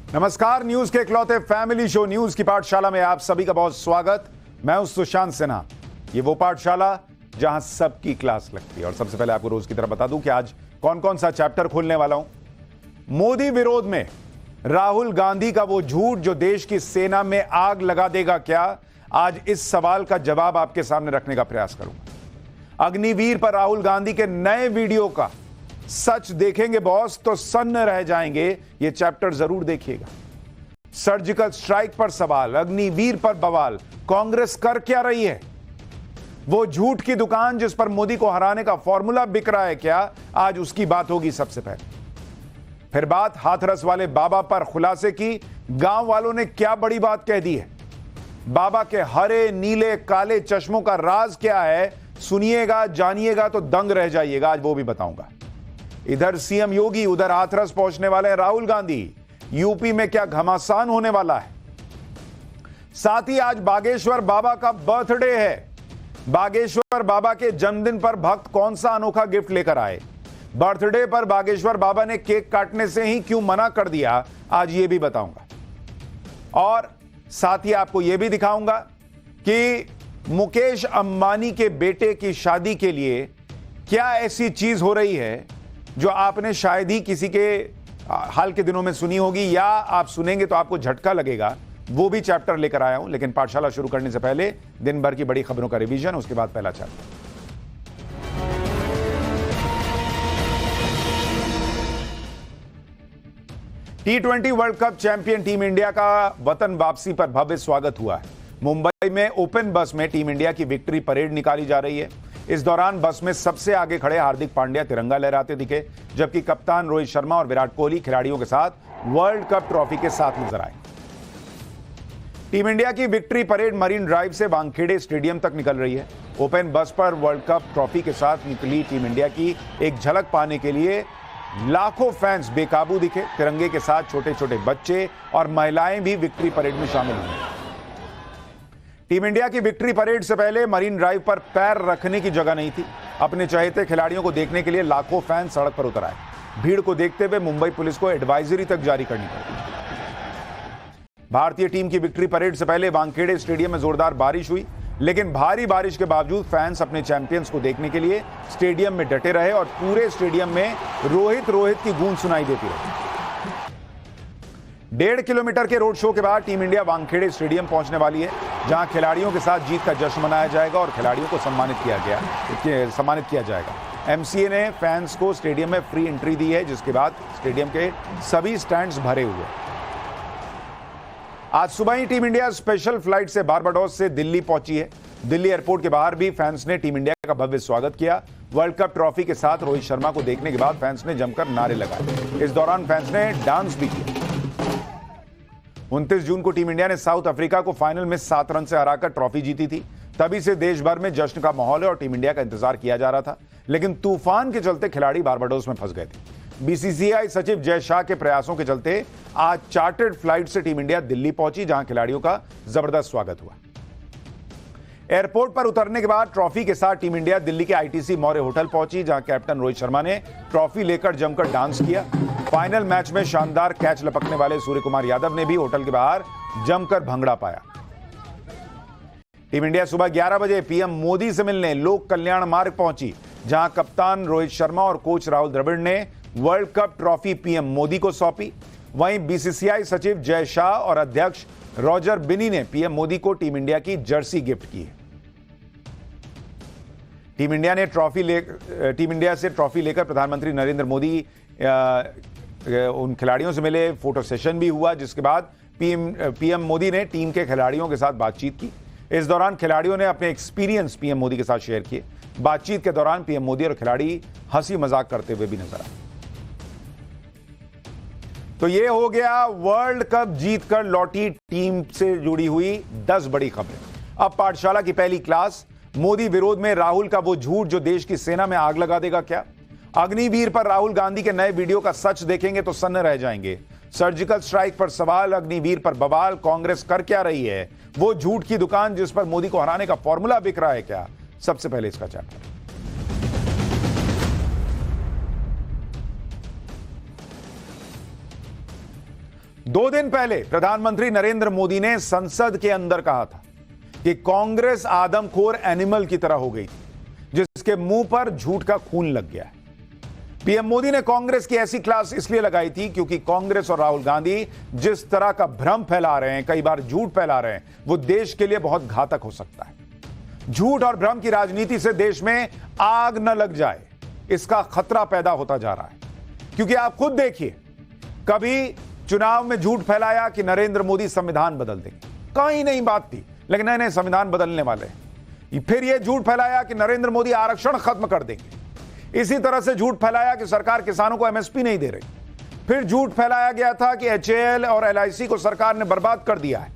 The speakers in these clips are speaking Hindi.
नमस्कार, न्यूज के इकलौते फैमिली शो न्यूज की पाठशाला में आप सभी का बहुत स्वागत। मैं हूं सुशांत सिन्हा। ये वो पाठशाला जहां सबकी क्लास लगती है। और सबसे पहले आपको रोज की तरह बता दूं कि आज कौन कौन सा चैप्टर खोलने वाला हूं। मोदी विरोध में राहुल गांधी का वो झूठ जो देश की सेना में आग लगा देगा क्या, आज इस सवाल का जवाब आपके सामने रखने का प्रयास करूंगा। अग्निवीर पर राहुल गांधी के नए वीडियो का सच देखेंगे बॉस तो सन्न रह जाएंगे। यह चैप्टर जरूर देखिएगा। सर्जिकल स्ट्राइक पर सवाल, अग्निवीर पर बवाल, कांग्रेस कर क्या रही है? वो झूठ की दुकान जिस पर मोदी को हराने का फॉर्मूला बिक रहा है क्या, आज उसकी बात होगी सबसे पहले। फिर बात हाथरस वाले बाबा पर खुलासे की। गांव वालों ने क्या बड़ी बात कह दी है? बाबा के हरे नीले काले चश्मों का राज क्या है? सुनिएगा, जानिएगा तो दंग रह जाइएगा। आज वो भी बताऊंगा। इधर सीएम योगी, उधर हाथरस पहुंचने वाले हैं राहुल गांधी। यूपी में क्या घमासान होने वाला है? साथ ही आज बागेश्वर बाबा का बर्थडे है। बागेश्वर बाबा के जन्मदिन पर भक्त कौन सा अनोखा गिफ्ट लेकर आए? बर्थडे पर बागेश्वर बाबा ने केक काटने से ही क्यों मना कर दिया, आज ये भी बताऊंगा। और साथ ही आपको यह भी दिखाऊंगा कि मुकेश अंबानी के बेटे की शादी के लिए क्या ऐसी चीज हो रही है जो आपने शायद ही किसी के हाल के दिनों में सुनी होगी, या आप सुनेंगे तो आपको झटका लगेगा। वो भी चैप्टर लेकर आया हूं। लेकिन पाठशाला शुरू करने से पहले दिन भर की बड़ी खबरों का रिवीजन, उसके बाद पहला chapter. T20 world cup champion team India का वतन वापसी पर भव्य स्वागत हुआ है। मुंबई में ओपन बस में टीम इंडिया की विक्ट्री परेड निकाली जा रही है। इस दौरान बस में सबसे आगे खड़े हार्दिक पांड्या तिरंगा लहराते दिखे, जबकि कप्तान रोहित शर्मा और विराट कोहली खिलाड़ियों के साथ वर्ल्ड कप ट्रॉफी के साथ नजर आए। टीम इंडिया की विक्ट्री परेड मरीन ड्राइव से वानखेड़े स्टेडियम तक निकल रही है। ओपन बस पर वर्ल्ड कप ट्रॉफी के साथ निकली टीम इंडिया की एक झलक पाने के लिए लाखों फैंस बेकाबू दिखे। तिरंगे के साथ छोटे छोटे बच्चे और महिलाएं भी विक्ट्री परेड में शामिल हुए। टीम इंडिया की विक्ट्री परेड से पहले मरीन ड्राइव पर पैर रखने की जगह नहीं थी। अपने चहेते खिलाड़ियों को देखने के लिए लाखों फैंस सड़क पर उतर आए। भीड़ को देखते हुए मुंबई पुलिस को एडवाइजरी तक जारी करनी पड़ी। भारतीय टीम की विक्ट्री परेड से पहले वानखेड़े स्टेडियम में जोरदार बारिश हुई, लेकिन भारी बारिश के बावजूद फैंस अपने चैंपियंस को देखने के लिए स्टेडियम में डटे रहे और पूरे स्टेडियम में रोहित रोहित की गूंज सुनाई देती रही। 1.5 किलोमीटर के रोड शो के बाद टीम इंडिया वानखेड़े स्टेडियम पहुंचने वाली है, जहां खिलाड़ियों के साथ जीत का जश्न मनाया जाएगा और खिलाड़ियों को सम्मानित किया जाएगा। एमसीए ने फैंस को स्टेडियम में फ्री एंट्री दी है, जिसके बाद स्टेडियम के सभी स्टैंड्स भरे हुए। आज सुबह ही टीम इंडिया स्पेशल फ्लाइट से बारबाडोस से दिल्ली पहुंची है। दिल्ली एयरपोर्ट के बाहर भी फैंस ने टीम इंडिया का भव्य स्वागत किया। वर्ल्ड कप ट्रॉफी के साथ रोहित शर्मा को देखने के बाद फैंस ने जमकर नारे लगाए। इस दौरान फैंस ने डांस भी किया। 29 जून को टीम इंडिया ने साउथ अफ्रीका को फाइनल में 7 रन से हराकर ट्रॉफी जीती थी। तभी से देश भर में जश्न का माहौल है और टीम इंडिया का इंतजार किया जा रहा था, लेकिन तूफान के चलते खिलाड़ी बारबाडोस में फंस गए थे। बीसीसीआई सचिव जय शाह के प्रयासों के चलते आज चार्टर्ड फ्लाइट से टीम इंडिया दिल्ली पहुंची, जहां खिलाड़ियों का जबरदस्त स्वागत हुआ। एयरपोर्ट पर उतरने के बाद ट्रॉफी के साथ टीम इंडिया दिल्ली के आईटीसी मौर्य होटल पहुंची, जहां कैप्टन रोहित शर्मा ने ट्रॉफी लेकर जमकर डांस किया। फाइनल मैच में शानदार कैच लपकने वाले सूर्य कुमार यादव ने भी होटल के बाहर जमकर भंगड़ा पाया। टीम इंडिया सुबह 11 बजे पीएम मोदी से मिलने लोक कल्याण मार्ग पहुंची, जहां कप्तान रोहित शर्मा और कोच राहुल द्रविड़ ने world cup trophy PM Modi को सौंपी। वहीं बीसीसीआई सचिव जय शाह और अध्यक्ष रॉजर बिनी ने पीएम मोदी को टीम इंडिया की जर्सी गिफ्ट की। टीम इंडिया से ट्रॉफी लेकर प्रधानमंत्री नरेंद्र मोदी उन खिलाड़ियों से मिले। फोटो सेशन भी हुआ, जिसके बाद पीएम मोदी ने टीम के खिलाड़ियों के साथ बातचीत की। इस दौरान खिलाड़ियों ने अपने एक्सपीरियंस पीएम मोदी के साथ शेयर किए। बातचीत के दौरान पीएम मोदी और खिलाड़ी हंसी मजाक करते हुए भी नजर आए। तो ये हो गया वर्ल्ड कप जीतकर लौटी टीम से जुड़ी हुई 10 बड़ी खबरें। अब पाठशाला की पहली क्लास, मोदी विरोध में राहुल का वो झूठ जो देश की सेना में आग लगा देगा क्या? अग्निवीर पर राहुल गांधी के नए वीडियो का सच देखेंगे तो सन्न रह जाएंगे। सर्जिकल स्ट्राइक पर सवाल, अग्निवीर पर बवाल, कांग्रेस कर क्या रही है? वो झूठ की दुकान जिस पर मोदी को हराने का फॉर्मूला बिक रहा है क्या? सबसे पहले इसका चैप्टर। 2 दिन पहले प्रधानमंत्री नरेंद्र मोदी ने संसद के अंदर कहा था कि कांग्रेस आदमखोर एनिमल की तरह हो गई थी, जिसके मुंह पर झूठ का खून लग गया है। पीएम मोदी ने कांग्रेस की ऐसी क्लास इसलिए लगाई थी क्योंकि कांग्रेस और राहुल गांधी जिस तरह का भ्रम फैला रहे हैं, कई बार झूठ फैला रहे हैं, वो देश के लिए बहुत घातक हो सकता है। झूठ और भ्रम की राजनीति से देश में आग न लग जाए, इसका खतरा पैदा होता जा रहा है। क्योंकि आप खुद देखिए, कभी चुनाव में झूठ फैलाया कि नरेंद्र मोदी संविधान बदल देंगे, कहीं नहीं बात थी, लेकिन नहीं संविधान बदलने वाले हैं। फिर यह झूठ फैलाया कि नरेंद्र मोदी आरक्षण खत्म कर देंगे। इसी तरह से झूठ फैलाया कि सरकार किसानों को एमएसपी नहीं दे रही। फिर झूठ फैलाया गया था कि एचएएल और एलआईसी को सरकार ने बर्बाद कर दिया है।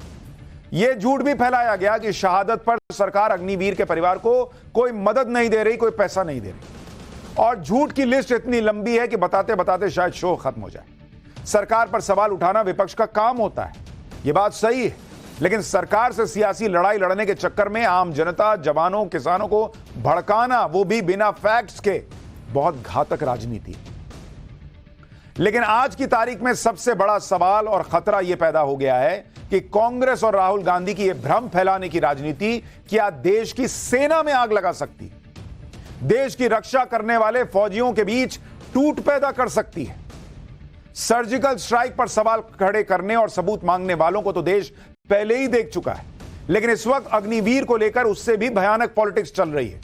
यह झूठ भी फैलाया गया कि शहादत पर सरकार अग्निवीर के परिवार को कोई मदद नहीं दे रही, कोई पैसा नहीं दे रही। और झूठ की लिस्ट इतनी लंबी है कि बताते बताते शायद शो खत्म हो जाए। सरकार पर सवाल उठाना विपक्ष का काम होता है, यह बात सही है, लेकिन सरकार से सियासी लड़ाई लड़ने के चक्कर में आम जनता, जवानों, किसानों को भड़काना, वो भी बिना फैक्ट्स के, बहुत घातक राजनीति। लेकिन आज की तारीख में सबसे बड़ा सवाल और खतरा यह पैदा हो गया है कि कांग्रेस और राहुल गांधी की यह भ्रम फैलाने की राजनीति क्या देश की सेना में आग लगा सकती है, देश की रक्षा करने वाले फौजियों के बीच टूट पैदा कर सकती है। सर्जिकल स्ट्राइक पर सवाल खड़े करने और सबूत मांगने वालों को तो देश पहले ही देख चुका है, लेकिन इस वक्त अग्निवीर को लेकर उससे भी भयानक पॉलिटिक्स चल रही है।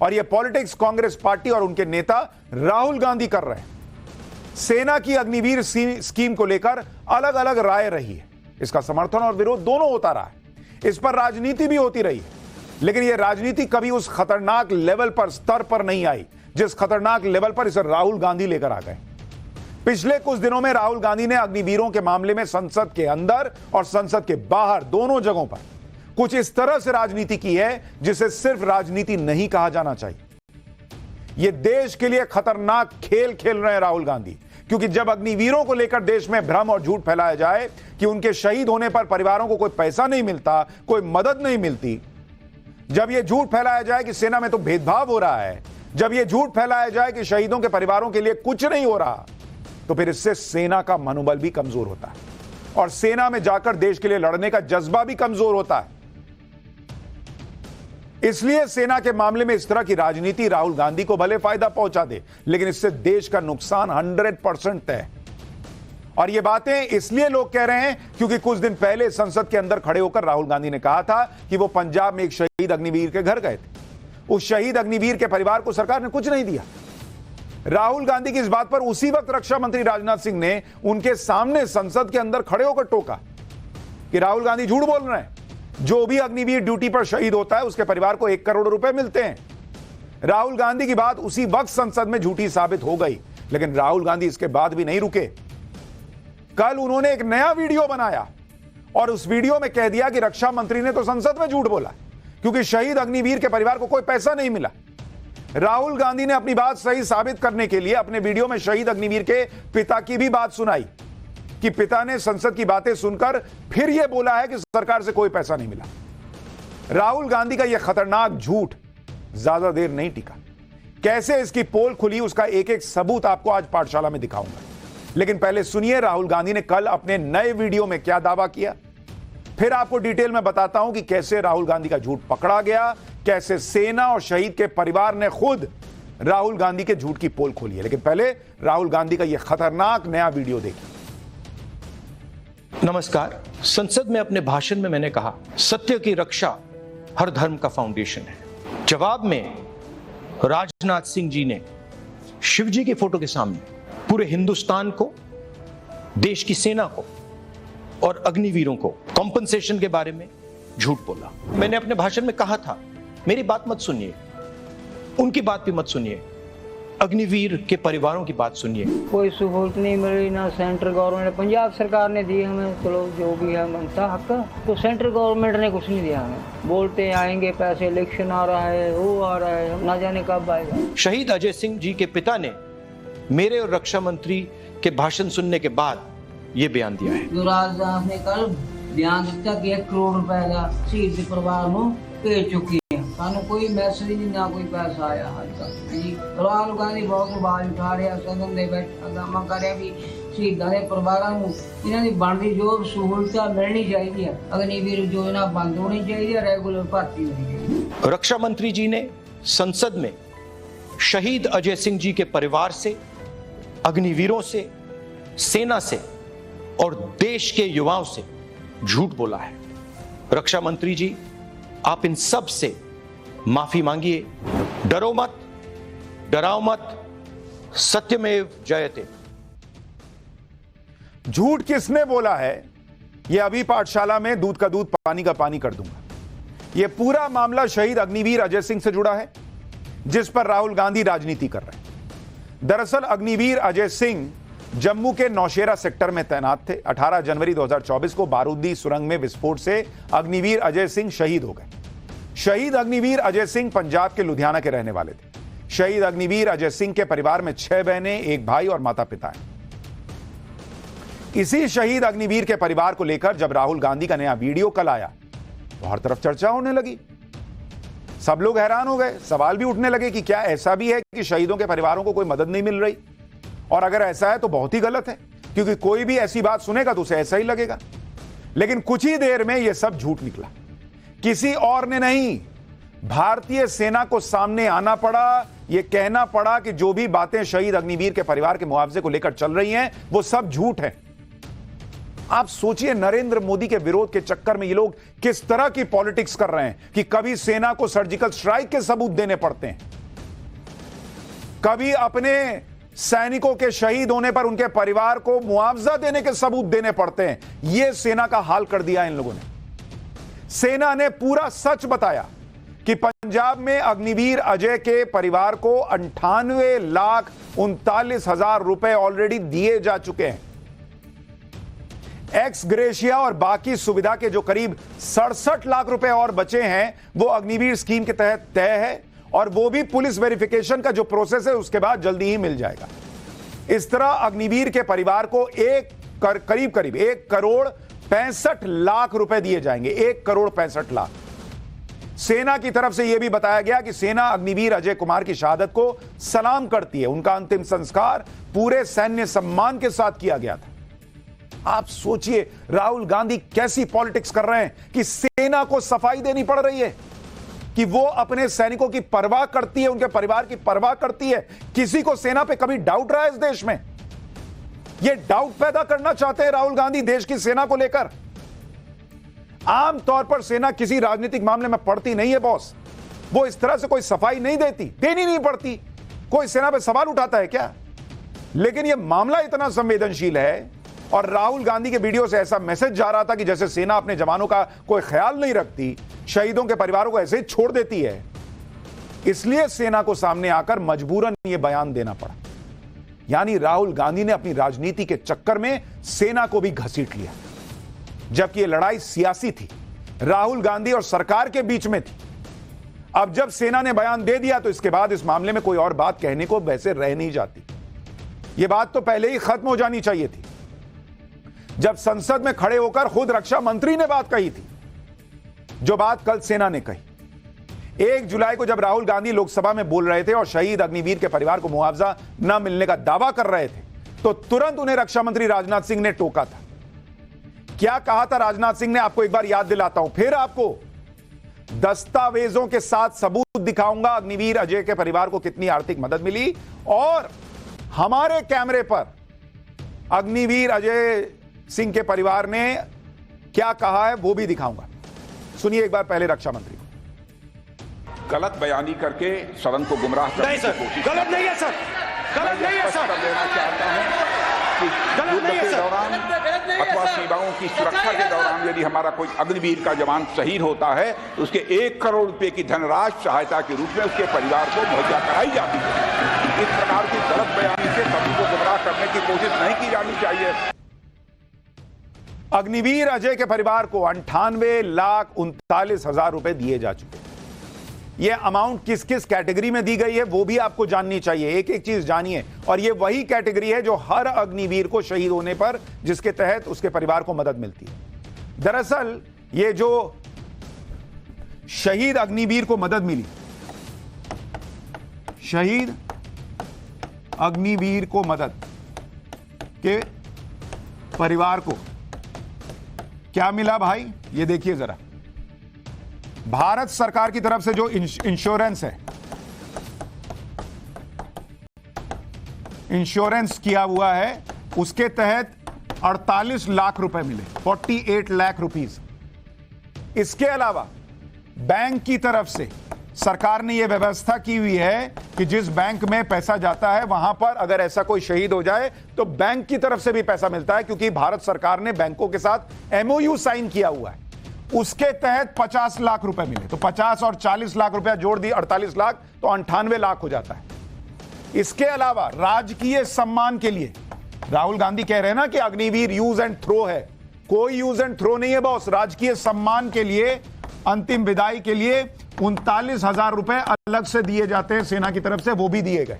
और यह पॉलिटिक्स कांग्रेस पार्टी और उनके नेता राहुल गांधी कर रहे हैं। सेना की अग्निवीर स्कीम को लेकर अलग अलग राय रही है, इसका समर्थन और विरोध दोनों होता रहा है, इस पर राजनीति भी होती रही है। लेकिन यह राजनीति कभी उस खतरनाक लेवल पर, स्तर पर नहीं आई जिस खतरनाक लेवल पर इसे राहुल गांधी लेकर आ गए। पिछले कुछ दिनों में राहुल गांधी ने अग्निवीरों के मामले में संसद के अंदर और संसद के बाहर दोनों जगहों पर कुछ इस तरह से राजनीति की है जिसे सिर्फ राजनीति नहीं कहा जाना चाहिए। यह देश के लिए खतरनाक खेल खेल रहे हैं राहुल गांधी, क्योंकि जब अग्निवीरों को लेकर देश में भ्रम और झूठ फैलाया जाए कि उनके शहीद होने पर परिवारों को कोई पैसा नहीं मिलता, कोई मदद नहीं मिलती, जब यह झूठ फैलाया जाए कि सेना में तो भेदभाव हो रहा है, जब यह झूठ फैलाया जाए कि शहीदों के परिवारों के लिए कुछ नहीं हो रहा, तो फिर इससे सेना का मनोबल भी कमजोर होता है और सेना में जाकर देश के लिए लड़ने का जज्बा भी कमजोर होता है। इसलिए सेना के मामले में इस तरह की राजनीति राहुल गांधी को भले फायदा पहुंचा दे, लेकिन इससे देश का नुकसान 100% है। और ये बातें इसलिए लोग कह रहे हैं क्योंकि कुछ दिन पहले संसद के अंदर खड़े होकर राहुल गांधी ने कहा था कि वो पंजाब में एक शहीद अग्निवीर के घर गए थे। उस शहीद अग्निवीर के परिवार को सरकार ने कुछ नहीं दिया। राहुल गांधी की इस बात पर उसी वक्त रक्षा मंत्री राजनाथ सिंह ने उनके सामने संसद के अंदर खड़े होकर टोका कि राहुल गांधी झूठ बोल रहे हैं, जो भी अग्निवीर ड्यूटी पर शहीद होता है उसके परिवार को 1 करोड़ रुपए मिलते हैं। राहुल गांधी की बात उसी वक्त संसद में झूठी साबित हो गई, लेकिन राहुल गांधी इसके बाद भी नहीं रुके। कल उन्होंने एक नया वीडियो बनाया और उस वीडियो में कह दिया कि रक्षा मंत्री ने तो संसद में झूठ बोला क्योंकि शहीद अग्निवीर के परिवार को कोई पैसा नहीं मिला। राहुल गांधी ने अपनी बात सही साबित करने के लिए अपने वीडियो में शहीद अग्निवीर के पिता की भी बात सुनाई कि पिता ने संसद की बातें सुनकर फिर यह बोला है कि सरकार से कोई पैसा नहीं मिला। राहुल गांधी का यह खतरनाक झूठ ज्यादा देर नहीं टिका। कैसे इसकी पोल खुली उसका एक एक सबूत आपको आज पाठशाला में दिखाऊंगा, लेकिन पहले सुनिए राहुल गांधी ने कल अपने नए वीडियो में क्या दावा किया, फिर आपको डिटेल में बताता हूं कि कैसे राहुल गांधी का झूठ पकड़ा गया, कैसे सेना और शहीद के परिवार ने खुद राहुल गांधी के झूठ की पोल खोली है। लेकिन पहले राहुल गांधी का यह खतरनाक नया वीडियो देखिए। नमस्कार। संसद में अपने भाषण में मैंने कहा सत्य की रक्षा हर धर्म का फाउंडेशन है। जवाब में राजनाथ सिंह जी ने शिव जी के फोटो के सामने पूरे हिंदुस्तान को, देश की सेना को और अग्निवीरों को कॉम्पनसेशन के बारे में झूठ बोला। मैंने अपने भाषण में कहा था मेरी बात मत सुनिए, उनकी बात भी मत सुनिए, अग्निवीर के परिवारों की बात सुनिए। कोई सहूलत नहीं मिली ना सेंट्रल गवर्नमेंट, पंजाब सरकार ने दी हमें, चलो जो भी है बनता हक, तो सेंट्रल गवर्नमेंट ने कुछ नहीं दिया हमें। बोलते आएंगे पैसे, इलेक्शन आ रहा है, वो आ रहा है, ना जाने कब आएगा। शहीद अजय सिंह जी के पिता ने मेरे और रक्षा मंत्री के भाषण सुनने के बाद ये बयान दिया है। जो राजनाथ ने कल बयान दिया कि 1 करोड़ रुपए का शहीद परिवार को भेज चुकी है, सानू कोई मैसेज नहीं, ना कोई पैसा आया आज तक। राहुल गांधी बहुत आवाज उठा रहे, सदन में बैठा दावा कर रहे भी ਸ਼ਹੀਦਾਂ ਦੇ ਪਰਿਵਾਰਾਂ ਨੂੰ ਇਹਨਾਂ ਦੀ ਬਣਦੀ ਜੋ ਸਹੂਲਤਾਂ ਮਿਲਣੀ ਚਾਹੀਦੀਆਂ ਅਗਨੀਵੀਰ योजना बंद होनी चाहिए, रेगुलर भर्ती होनी चाहिए। रक्षा मंत्री जी ने संसद में शहीद अजय सिंह जी के परिवार से, अग्निवीरों से, सेना से और देश के युवाओं से झूठ बोला है। रक्षा मंत्री जी, आप इन सब से माफी मांगिए। डरो मत, डराओ मत, सत्यमेव जयते। झूठ किसने बोला है, यह अभी पाठशाला में दूध का दूध पानी का पानी कर दूंगा। यह पूरा मामला शहीद अग्निवीर अजय सिंह से जुड़ा है, जिस पर राहुल गांधी राजनीति कर रहे हैं। दरअसल अग्निवीर अजय सिंह जम्मू के नौशेरा सेक्टर में तैनात थे। 18 जनवरी 2024 को बारूदी सुरंग में विस्फोट से अग्निवीर अजय सिंह शहीद हो गए। शहीद अग्निवीर अजय सिंह पंजाब के लुधियाना के रहने वाले थे। शहीद अग्निवीर अजय सिंह के परिवार में 6 बहनें, 1 भाई और माता पिता हैं। इसी शहीद अग्निवीर के परिवार को लेकर जब राहुल गांधी का नया वीडियो कल आया तो हर तरफ चर्चा होने लगी। सब लोग हैरान हो गए, सवाल भी उठने लगे कि क्या ऐसा भी है कि शहीदों के परिवारों को कोई मदद नहीं मिल रही, और अगर ऐसा है तो बहुत ही गलत है, क्योंकि कोई भी ऐसी बात सुनेगा तो उसे ऐसा ही लगेगा। लेकिन कुछ ही देर में यह सब झूठ निकला। किसी और ने नहीं, भारतीय सेना को सामने आना पड़ा, यह कहना पड़ा कि जो भी बातें शहीद अग्निवीर के परिवार के मुआवजे को लेकर चल रही हैं वो सब झूठ है। आप सोचिए, नरेंद्र मोदी के विरोध के चक्कर में ये लोग किस तरह की पॉलिटिक्स कर रहे हैं कि कभी सेना को सर्जिकल स्ट्राइक के सबूत देने पड़ते हैं, कभी अपने सैनिकों के शहीद होने पर उनके परिवार को मुआवजा देने के सबूत देने पड़ते हैं। यह सेना का हाल कर दिया इन लोगों ने। सेना ने पूरा सच बताया कि पंजाब में अग्निवीर अजय के परिवार को 98,39,000 रुपए ऑलरेडी दिए जा चुके हैं। एक्स ग्रेशिया और बाकी सुविधा के जो करीब 67 लाख रुपए और बचे हैं वो अग्निवीर स्कीम के तहत तय है, और वो भी पुलिस वेरिफिकेशन का जो प्रोसेस है उसके बाद जल्दी ही मिल जाएगा। इस तरह अग्निवीर के परिवार को करीब 1,65,00,000 रुपए दिए जाएंगे। 1,65,00,000। सेना की तरफ से यह भी बताया गया कि सेना अग्निवीर अजय कुमार की शहादत को सलाम करती है। उनका अंतिम संस्कार पूरे सैन्य सम्मान के साथ किया गया था। आप सोचिए, राहुल गांधी कैसी पॉलिटिक्स कर रहे हैं कि सेना को सफाई देनी पड़ रही है, कि वो अपने सैनिकों की परवाह करती है, उनके परिवार की परवाह करती है। किसी को सेना पे कभी डाउट रहा है इस देश में? ये डाउट पैदा करना चाहते हैं राहुल गांधी देश की सेना को लेकर। आमतौर पर सेना किसी राजनीतिक मामले में पड़ती नहीं है बॉस, वो इस तरह से कोई सफाई नहीं देती, देनी नहीं पड़ती। कोई सेना पे सवाल उठाता है क्या? लेकिन यह मामला इतना संवेदनशील है और राहुल गांधी के वीडियो से ऐसा मैसेज जा रहा था कि जैसे सेना अपने जवानों का कोई ख्याल नहीं रखती, शहीदों के परिवारों को ऐसे ही छोड़ देती है। इसलिए सेना को सामने आकर मजबूरन यह बयान देना पड़ा। यानी राहुल गांधी ने अपनी राजनीति के चक्कर में सेना को भी घसीट लिया, जबकि यह लड़ाई सियासी थी, राहुल गांधी और सरकार के बीच में थी। अब जब सेना ने बयान दे दिया तो इसके बाद इस मामले में कोई और बात कहने को वैसे रह नहीं जाती। यह बात तो पहले ही खत्म हो जानी चाहिए थी, जब संसद में खड़े होकर खुद रक्षा मंत्री ने बात कही थी, जो बात कल सेना ने कही। 1 जुलाई को जब राहुल गांधी लोकसभा में बोल रहे थे और शहीद अग्निवीर के परिवार को मुआवजा न मिलने का दावा कर रहे थे, तो तुरंत उन्हें रक्षा मंत्री राजनाथ सिंह ने टोका था। क्या कहा था राजनाथ सिंह ने, आपको एक बार याद दिलाता हूं, फिर आपको दस्तावेजों के साथ सबूत दिखाऊंगा अग्निवीर अजय के परिवार को कितनी आर्थिक मदद मिली, और हमारे कैमरे पर अग्निवीर अजय सिंह के परिवार ने क्या कहा है वो भी दिखाऊंगा। सुनिए एक बार पहले रक्षा मंत्री को। गलत बयानी करके सदन को गुमराह करने की कोशिश। गलत नहीं है सर, गलत नहीं है सर। देना चाहता हूं कि युद्ध के दौरान अथवा सीमाओं की सुरक्षा के दौरान यदि हमारा कोई अग्निवीर का जवान शहीद होता है तो उसके 1 करोड़ रुपए की धनराशि सहायता के रूप में उसके परिवार को मुहैया कराई जाती है। इस प्रकार की गलत बयानी से सदन को गुमराह करने की कोशिश नहीं की जानी चाहिए। अग्निवीर अजय के परिवार को 98,39,000 रुपए दिए जा चुके हैं। यह अमाउंट किस किस कैटेगरी में दी गई है वो भी आपको जाननी चाहिए, एक एक चीज जानिए। और यह वही कैटेगरी है जो हर अग्निवीर को शहीद होने पर जिसके तहत उसके परिवार को मदद मिलती है। दरअसल यह जो शहीद अग्निवीर को मदद मिली, शहीद अग्निवीर को मदद के परिवार को क्या मिला भाई, ये देखिए जरा। भारत सरकार की तरफ से जो इंश्योरेंस है, इंश्योरेंस किया हुआ है, उसके तहत 48 लाख रुपए मिले, 48 लाख रुपीस। इसके अलावा बैंक की तरफ से सरकार ने यह व्यवस्था की हुई है कि जिस बैंक में पैसा जाता है वहां पर अगर ऐसा कोई शहीद हो जाए तो बैंक की तरफ से भी पैसा मिलता है, क्योंकि भारत सरकार ने बैंकों के साथ एमओयू साइन किया हुआ है। उसके तहत 50 लाख रुपए मिले, तो 50 और 40 लाख रुपया जोड़ दी 48 लाख, तो 98 लाख हो जाता है। इसके अलावा राजकीय सम्मान के लिए राहुल गांधी कह रहे हैं ना कि अग्निवीर यूज एंड थ्रो है, कोई यूज एंड थ्रो नहीं है बॉस। राजकीय सम्मान के लिए, अंतिम विदाई के लिए 39,000 रुपए अलग से दिए जाते हैं सेना की तरफ से, वो भी दिए गए।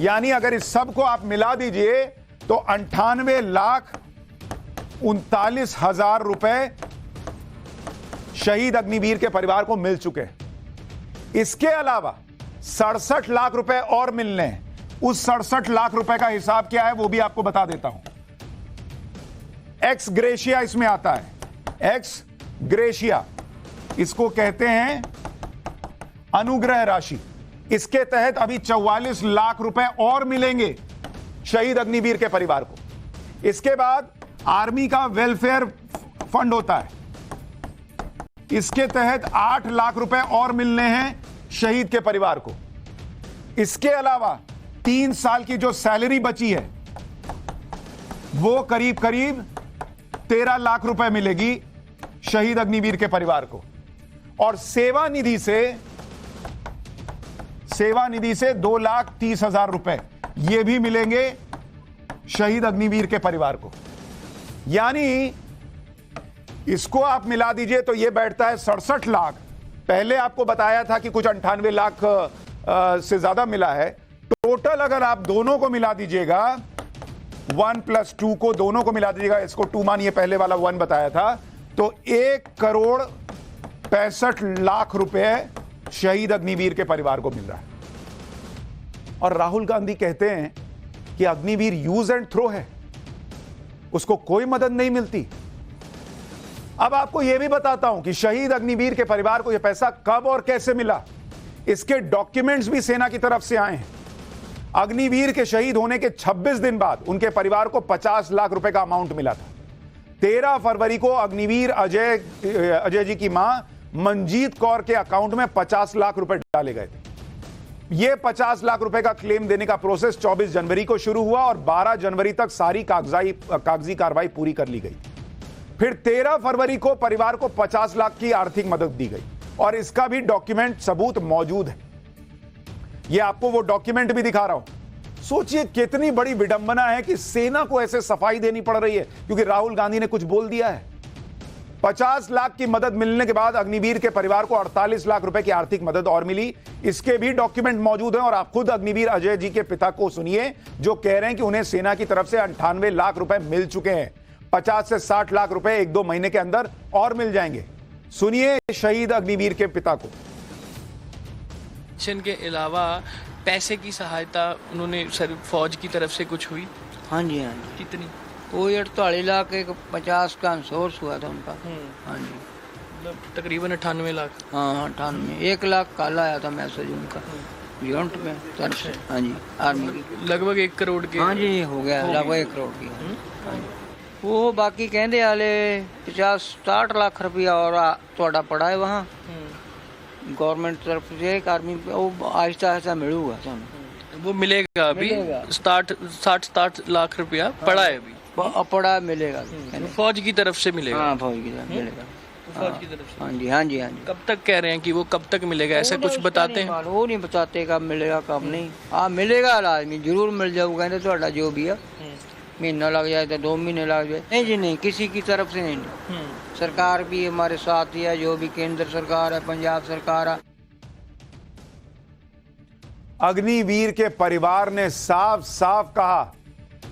यानी अगर इस सब को आप मिला दीजिए तो 98,39,000 रुपए शहीद अग्निवीर के परिवार को मिल चुके हैं। इसके अलावा 67 लाख रुपए और मिलने हैं। उस 67 लाख रुपए का हिसाब क्या है वो भी आपको बता देता हूं। एक्स ग्रेशिया इसमें आता है, एक्स ग्रेशिया, इसको कहते हैं अनुग्रह राशि। इसके तहत अभी 44 लाख रुपए और मिलेंगे शहीद अग्निवीर के परिवार को। इसके बाद आर्मी का वेलफेयर फंड होता है, इसके तहत 8 लाख रुपए और मिलने हैं शहीद के परिवार को। इसके अलावा 3 साल की जो सैलरी बची है वो करीब करीब 13 लाख रुपए मिलेगी शहीद अग्निवीर के परिवार को। और सेवानिधि से 2,30,000 रुपए ये भी मिलेंगे शहीद अग्निवीर के परिवार को। यानी इसको आप मिला दीजिए तो ये बैठता है 67 लाख। पहले आपको बताया था कि कुछ 98 लाख से ज्यादा मिला है। टोटल अगर आप दोनों को मिला दीजिएगा, 1 + 2 को दोनों को मिला दीजिएगा, इसको 2 मानिए, पहले वाला 1 बताया था, तो 1,65,00,000 रुपए शहीद अग्निवीर के परिवार को मिल रहा है। और राहुल गांधी कहते हैं कि अग्निवीर यूज एंड थ्रो है, उसको कोई मदद नहीं मिलती। अब आपको यह भी बताता हूं कि शहीद अग्निवीर के परिवार को यह पैसा कब और कैसे मिला, इसके डॉक्यूमेंट्स भी सेना की तरफ से आए हैं। अग्निवीर के शहीद होने के 26 दिन बाद उनके परिवार को 50 लाख रुपए का अमाउंट मिला था। 13 फरवरी को अग्निवीर अजय जी की मां मंजीत कौर के अकाउंट में 50 लाख रुपए डाले गए थे। यह 50 लाख रुपए का क्लेम देने का प्रोसेस 24 जनवरी को शुरू हुआ और 12 जनवरी तक सारी कागजी कार्रवाई पूरी कर ली गई। फिर 13 फरवरी को परिवार को 50 लाख की आर्थिक मदद दी गई और इसका भी डॉक्यूमेंट सबूत मौजूद है। यह आपको वो डॉक्यूमेंट भी दिखा रहा हूं। सोचिए कितनी बड़ी विडंबना है कि सेना को ऐसे सफाई देनी पड़ रही है क्योंकि राहुल गांधी ने कुछ बोल दिया है। 50 लाख की मदद मिलने के बाद अग्निवीर के परिवार को 48 लाख रुपए की आर्थिक मदद और मिली। इसके भी डॉक्यूमेंट मौजूद हैं और आप खुद अग्निवीर अजय जी के पिता को सुनिए जो कह रहे हैं कि उन्हें सेना की तरफ से 98 लाख रुपए मिल चुके हैं। 50 से 60 लाख रुपए 1-2 महीने के अंदर और मिल जाएंगे। सुनिए शहीद अग्निवीर के पिता को। के अलावा पैसे की सहायता उन्होंने सर फौज की तरफ से कुछ हुई? हाँ जी, हाँ जी। कितनी? कोई 48 लाख 50 का सोर्स हुआ था उनका। हाँ जी, मतलब तकरीबन 98 लाख। हाँ 98, 1 लाख काला आया था मैसेज उनका यूनिट में तरफ से। हाँ जी, आर्मी की लगभग 1 करोड़ के। हाँ जी, हो गया लगभग 1 करोड़ की। हाँ जी, वो बाकी कहते हाले 50-60 लाख रुपया और थोड़ा पड़ा है वहाँ गवर्नमेंट तरफ से। एक आर्मी वो आहिस्ता आहिस्ता मिलूगा सामने, वो मिलेगा अभी। 60 लाख रुपया पड़ा है अभी, पड़ा मिलेगा फौज की तरफ से मिलेगा। हाँ फौज की तरफ मिलेगा, फौज की तरफ से। हाँ जी, हाँ जी, हाँ जी। कब तक कह रहे हैं कि वो कब तक मिलेगा, ऐसा कुछ बताते हैं? वो नहीं बताते कब मिलेगा कब नहीं। हाँ मिलेगा, लाजमी जरूर मिल जाऊगा। कहते थोड़ा जो भी है महीना लग जाए तो 2 महीने लग जाए। नहीं जी नहीं, किसी की तरफ से नहीं। सरकार भी हमारे साथ ही है, जो भी केंद्र सरकार है, पंजाब सरकार है। अग्निवीर के परिवार ने साफ साफ कहा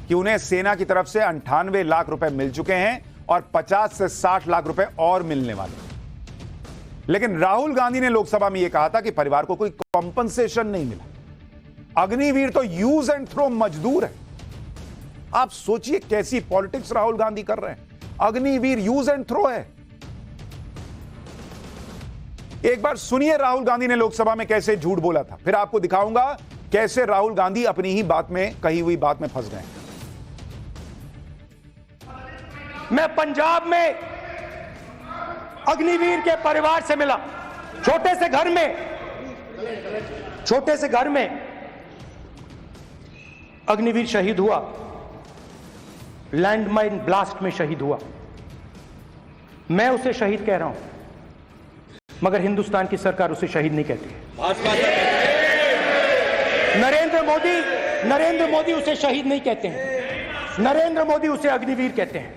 कि उन्हें सेना की तरफ से 98 लाख रुपए मिल चुके हैं और 50 से 60 लाख रुपए और मिलने वाले। लेकिन राहुल गांधी ने लोकसभा में यह कहा था कि परिवार को कोई कॉम्पनसेशन नहीं मिला। अग्निवीर तो यूज एंड थ्रो मजदूर है। आप सोचिए कैसी पॉलिटिक्स राहुल गांधी कर रहे हैं। अग्निवीर यूज एंड थ्रो है। एक बार सुनिए राहुल गांधी ने लोकसभा में कैसे झूठ बोला था, फिर आपको दिखाऊंगा कैसे राहुल गांधी अपनी ही बात में, कही हुई बात में फंस गए। मैं पंजाब में अग्निवीर के परिवार से मिला। छोटे से घर में अग्निवीर शहीद हुआ, लैंडमाइन ब्लास्ट में शहीद हुआ। मैं उसे शहीद कह रहा हूं, मगर हिंदुस्तान की सरकार उसे शहीद नहीं कहती है। नरेंद्र मोदी उसे शहीद नहीं कहते हैं। नरेंद्र मोदी उसे अग्निवीर कहते हैं।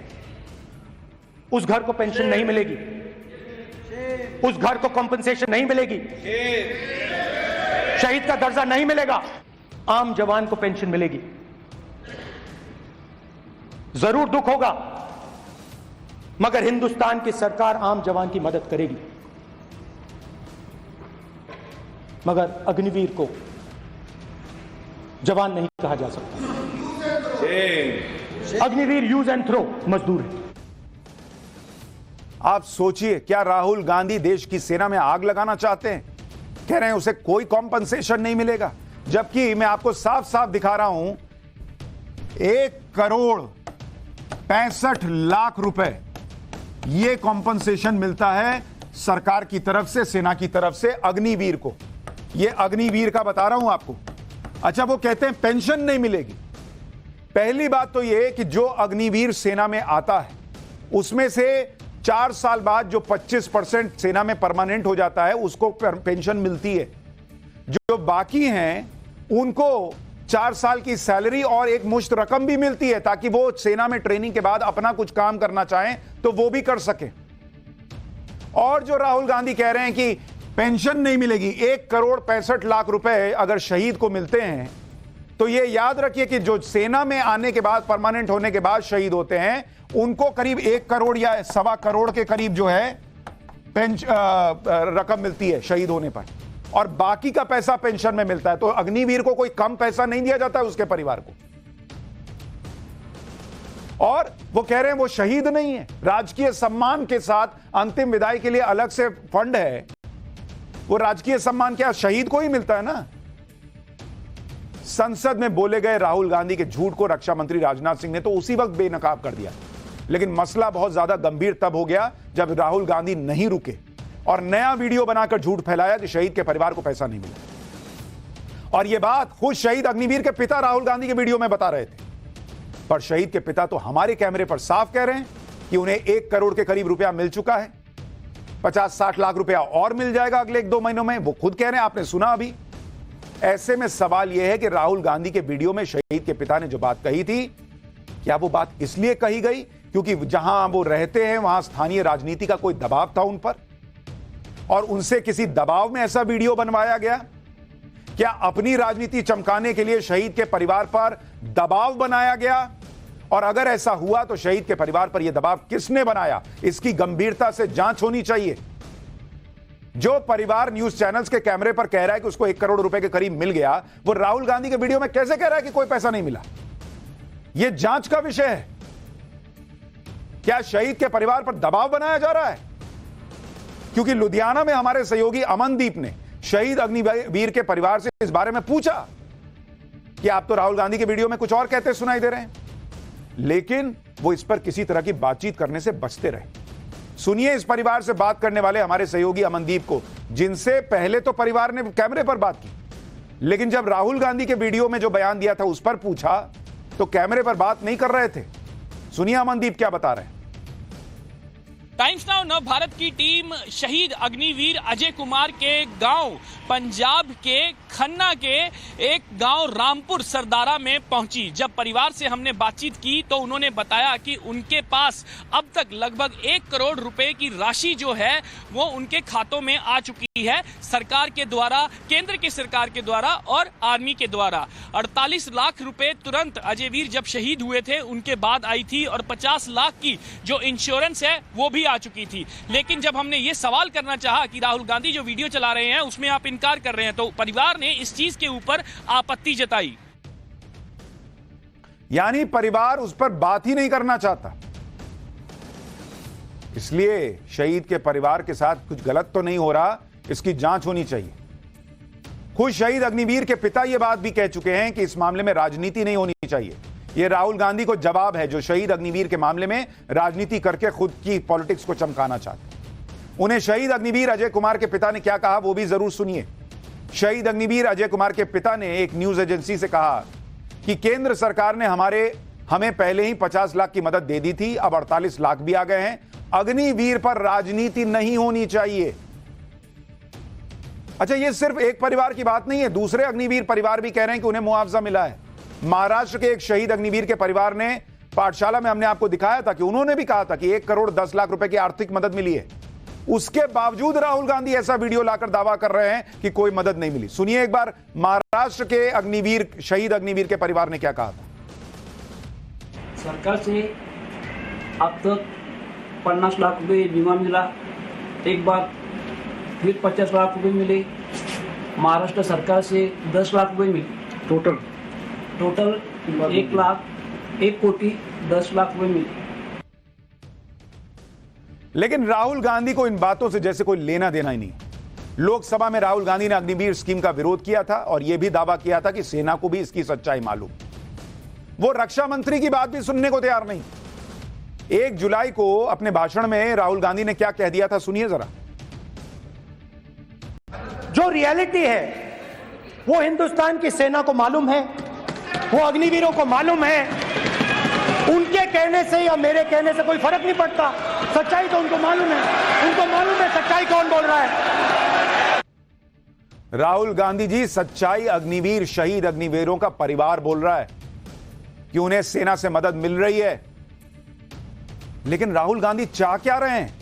उस घर को पेंशन नहीं मिलेगी, उस घर को कॉम्पनसेशन नहीं मिलेगी, शहीद का दर्जा नहीं मिलेगा। आम जवान को पेंशन मिलेगी। जरूर दुख होगा, मगर हिंदुस्तान की सरकार आम जवान की मदद करेगी। मगर अग्निवीर को जवान नहीं कहा जा सकता। अग्निवीर यूज एंड थ्रो मजदूर है। आप सोचिए, क्या राहुल गांधी देश की सेना में आग लगाना चाहते हैं? कह रहे हैं उसे कोई कॉम्पनसेशन नहीं मिलेगा, जबकि मैं आपको साफ साफ दिखा रहा हूं 1,65,00,000 रुपए यह कॉम्पनसेशन मिलता है सरकार की तरफ से, सेना की तरफ से अग्निवीर को। यह अग्निवीर का बता रहा हूं आपको। अच्छा, वो कहते हैं पेंशन नहीं मिलेगी। पहली बात तो यह कि जो अग्निवीर सेना में आता है उसमें से 4 साल बाद जो 25% सेना में परमानेंट हो जाता है उसको पेंशन मिलती है। जो बाकी हैं उनको 4 साल की सैलरी और एक मुश्त रकम भी मिलती है, ताकि वो सेना में ट्रेनिंग के बाद अपना कुछ काम करना चाहें तो वो भी कर सके। और जो राहुल गांधी कह रहे हैं कि पेंशन नहीं मिलेगी, 1,65,00,000 रुपए अगर शहीद को मिलते हैं, तो ये याद रखिए कि जो सेना में आने के बाद, परमानेंट होने के बाद शहीद होते हैं, उनको करीब 1 करोड़ या 1.25 करोड़ के करीब जो है रकम मिलती है शहीद होने पर, और बाकी का पैसा पेंशन में मिलता है। तो अग्निवीर को कोई कम पैसा नहीं दिया जाता है उसके परिवार को। और वो कह रहे हैं वो शहीद नहीं है, राजकीय सम्मान के साथ अंतिम विदाई के लिए अलग से फंड है। वो राजकीय सम्मान क्या शहीद को ही मिलता है ना। संसद में बोले गए राहुल गांधी के झूठ को रक्षा मंत्री राजनाथ सिंह ने तो उसी वक्त बेनकाब कर दिया, लेकिन मसला बहुत ज्यादा गंभीर तब हो गया जब राहुल गांधी नहीं रुके और नया वीडियो बनाकर झूठ फैलाया कि शहीद के परिवार को पैसा नहीं मिला। और यह बात खुद शहीद अग्निवीर के पिता राहुल गांधी के वीडियो में बता रहे थे, पर शहीद के पिता तो हमारे कैमरे पर साफ कह रहे हैं कि उन्हें 1 करोड़ के करीब रुपया मिल चुका है, 50-60 लाख रुपया और मिल जाएगा अगले 1-2 महीनों में। वो खुद कह रहे हैं, आपने सुना अभी। ऐसे में सवाल यह है कि राहुल गांधी के वीडियो में शहीद के पिता ने जो बात कही थी, क्या वो बात इसलिए कही गई क्योंकि जहां वो रहते हैं वहां स्थानीय राजनीति का कोई दबाव था उन पर, और उनसे किसी दबाव में ऐसा वीडियो बनवाया गया? क्या अपनी राजनीति चमकाने के लिए शहीद के परिवार पर दबाव बनाया गया? और अगर ऐसा हुआ तो शहीद के परिवार पर यह दबाव किसने बनाया, इसकी गंभीरता से जांच होनी चाहिए। जो परिवार न्यूज चैनल्स के कैमरे पर कह रहा है कि उसको 1 करोड़ रुपए के करीब मिल गया, वो राहुल गांधी के वीडियो में कैसे कह रहा है कि कोई पैसा नहीं मिला? यह जांच का विषय है। क्या शहीद के परिवार पर दबाव बनाया जा रहा है? क्योंकि लुधियाना में हमारे सहयोगी अमनदीप ने शहीद अग्निवीर के परिवार से इस बारे में पूछा कि आप तो राहुल गांधी के वीडियो में कुछ और कहते सुनाई दे रहे हैं, लेकिन वो इस पर किसी तरह की बातचीत करने से बचते रहे। सुनिए इस परिवार से बात करने वाले हमारे सहयोगी अमनदीप को, जिनसे पहले तो परिवार ने कैमरे पर बात की, लेकिन जब राहुल गांधी के वीडियो में जो बयान दिया था उस पर पूछा तो कैमरे पर बात नहीं कर रहे थे। सुनिए अमनदीप क्या बता रहे हैं। टाइम्स नाउ नव भारत की टीम शहीद अग्निवीर अजय कुमार के गांव पंजाब के खन्ना के एक गांव रामपुर सरदारा में पहुंची। जब परिवार से हमने बातचीत की तो उन्होंने बताया कि उनके पास अब तक लगभग 1 करोड़ रुपए की राशि जो है वो उनके खातों में आ चुकी है, सरकार के द्वारा, केंद्र की सरकार के द्वारा और आर्मी के द्वारा। 48 लाख रुपए तुरंत अजयवीर जब शहीद हुए थे उनके बाद आई थी, और 50 लाख की जो इंश्योरेंस है वो भी आ चुकी थी। लेकिन जब हमने ये सवाल करना चाहा कि राहुल गांधी जो वीडियो चला रहे हैं उसमें आप इनकार कर रहे हैं, तो परिवार ने इस चीज के ऊपर आपत्ति जताई। यानी परिवार उस पर बात ही नहीं करना चाहता। इसलिए शहीद के परिवार के साथ कुछ गलत तो नहीं हो रहा, इसकी जांच होनी चाहिए। खुद शहीद अग्निवीर के पिता यह बात भी कह चुके हैं कि इस मामले में राजनीति नहीं होनी चाहिए। यह राहुल गांधी को जवाब है, जो शहीद अग्निवीर के मामले में राजनीति करके खुद की पॉलिटिक्स को चमकाना चाहते हैं। उन्हें शहीद अग्निवीर अजय कुमार के पिता ने क्या कहा वो भी जरूर सुनिए। शहीद अग्निवीर अजय कुमार के पिता ने एक न्यूज एजेंसी से कहा कि केंद्र सरकार ने हमें पहले ही 50 लाख की मदद दे दी थी, अब 48 लाख भी आ गए हैं। अग्निवीर पर राजनीति नहीं होनी चाहिए। अच्छा, ये सिर्फ एक परिवार की बात नहीं है, दूसरे अग्निवीर परिवार भी कह रहे हैं कि उन्हें मुआवजा मिला है। महाराष्ट्र के एक शहीद अग्निवीर के परिवार ने पाठशाला में हमने आपको दिखाया था कि उन्होंने भी कहा था कि 1 करोड़ 10 लाख रुपए की आर्थिक मदद मिली है। उसके बावजूद राहुल गांधी ऐसा वीडियो लाकर दावा कर रहे हैं कि कोई मदद नहीं मिली। सुनिए एक बार महाराष्ट्र के अग्निवीर, शहीद अग्निवीर के परिवार ने क्या कहा था। सरकार से अब तक 50 लाख रुपए बीमा मिला, एक बार फिर 50 लाख रुपए मिले, महाराष्ट्र सरकार से 10 लाख रुपए मिले, टोटल 1 कोटी 10 लाख रुपए मिले। लेकिन राहुल गांधी को इन बातों से जैसे कोई लेना देना ही नहीं। लोकसभा में राहुल गांधी ने अग्निवीर स्कीम का विरोध किया था और यह भी दावा किया था कि सेना को भी इसकी सच्चाई मालूम। वो रक्षा मंत्री की बात भी सुनने को तैयार नहीं। 1 जुलाई को अपने भाषण में राहुल गांधी ने क्या कह दिया था, सुनिए जरा। जो रियलिटी है वो हिंदुस्तान की सेना को मालूम है, वो अग्निवीरों को मालूम है। उनके कहने से या मेरे कहने से कोई फर्क नहीं पड़ता, सच्चाई तो उनको मालूम है। उनको मालूम है सच्चाई कौन बोल रहा है। राहुल गांधी जी, सच्चाई अग्निवीर, शहीद अग्निवीरों का परिवार बोल रहा है कि उन्हें सेना से मदद मिल रही है। लेकिन राहुल गांधी चाह क्या रहे हैं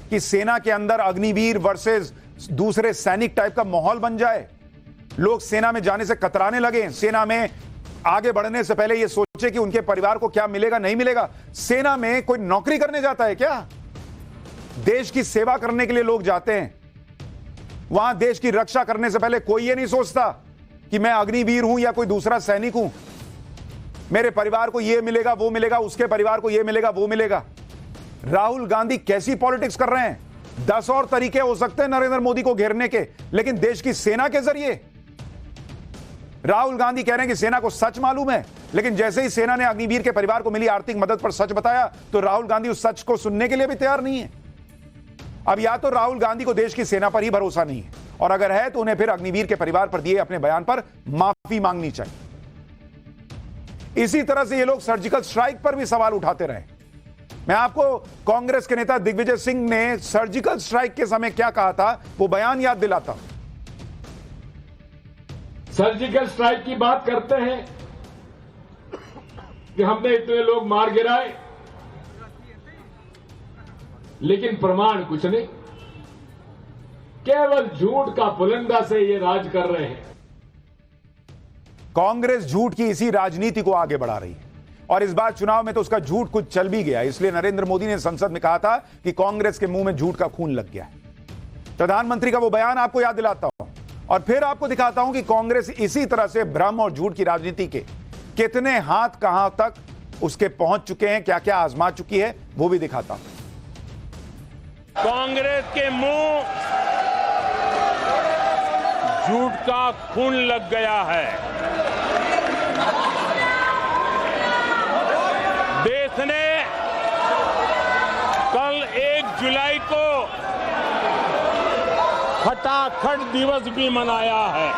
कि सेना के अंदर अग्निवीर वर्सेस दूसरे सैनिक टाइप का माहौल बन जाए, लोग सेना में जाने से कतराने लगे, सेना में आगे बढ़ने से पहले यह सोचे कि उनके परिवार को क्या मिलेगा नहीं मिलेगा। सेना में कोई नौकरी करने जाता है क्या? देश की सेवा करने के लिए लोग जाते हैं। वहां देश की रक्षा करने से पहले कोई यह नहीं सोचता कि मैं अग्निवीर हूं या कोई दूसरा सैनिक हूं, मेरे परिवार को यह मिलेगा वो मिलेगा, उसके परिवार को यह मिलेगा वो मिलेगा। राहुल गांधी कैसी पॉलिटिक्स कर रहे हैं? 10 और तरीके हो सकते हैं नरेंद्र मोदी को घेरने के, लेकिन देश की सेना के जरिए। राहुल गांधी कह रहे हैं कि सेना को सच मालूम है, लेकिन जैसे ही सेना ने अग्निवीर के परिवार को मिली आर्थिक मदद पर सच बताया तो राहुल गांधी उस सच को सुनने के लिए भी तैयार नहीं है। अब या तो राहुल गांधी को देश की सेना पर ही भरोसा नहीं है, और अगर है तो उन्हें फिर अग्निवीर के परिवार पर दिए अपने बयान पर माफी मांगनी चाहिए। इसी तरह से ये लोग सर्जिकल स्ट्राइक पर भी सवाल उठाते रहे। मैं आपको कांग्रेस के नेता दिग्विजय सिंह ने सर्जिकल स्ट्राइक के समय क्या कहा था वो बयान याद दिलाता हूं। सर्जिकल स्ट्राइक की बात करते हैं कि हमने इतने लोग मार गिराए, लेकिन प्रमाण कुछ नहीं, केवल झूठ का पुलिंदा से ये राज कर रहे हैं। कांग्रेस झूठ की इसी राजनीति को आगे बढ़ा रही है, और इस बार चुनाव में तो उसका झूठ कुछ चल भी गया। इसलिए नरेंद्र मोदी ने संसद में कहा था कि कांग्रेस के मुंह में झूठ का खून लग गया है। प्रधानमंत्री का वो बयान आपको याद दिलाता हूं और फिर आपको दिखाता हूं कि कांग्रेस इसी तरह से भ्रम और झूठ की राजनीति के कितने हाथ कहां तक उसके पहुंच चुके हैं, क्या क्या आजमा चुकी है, वो भी दिखाता हूं। कांग्रेस के मुंह झूठ का खून लग गया है। देश ने कल 1 जुलाई को खटाखट दिवस भी मनाया है।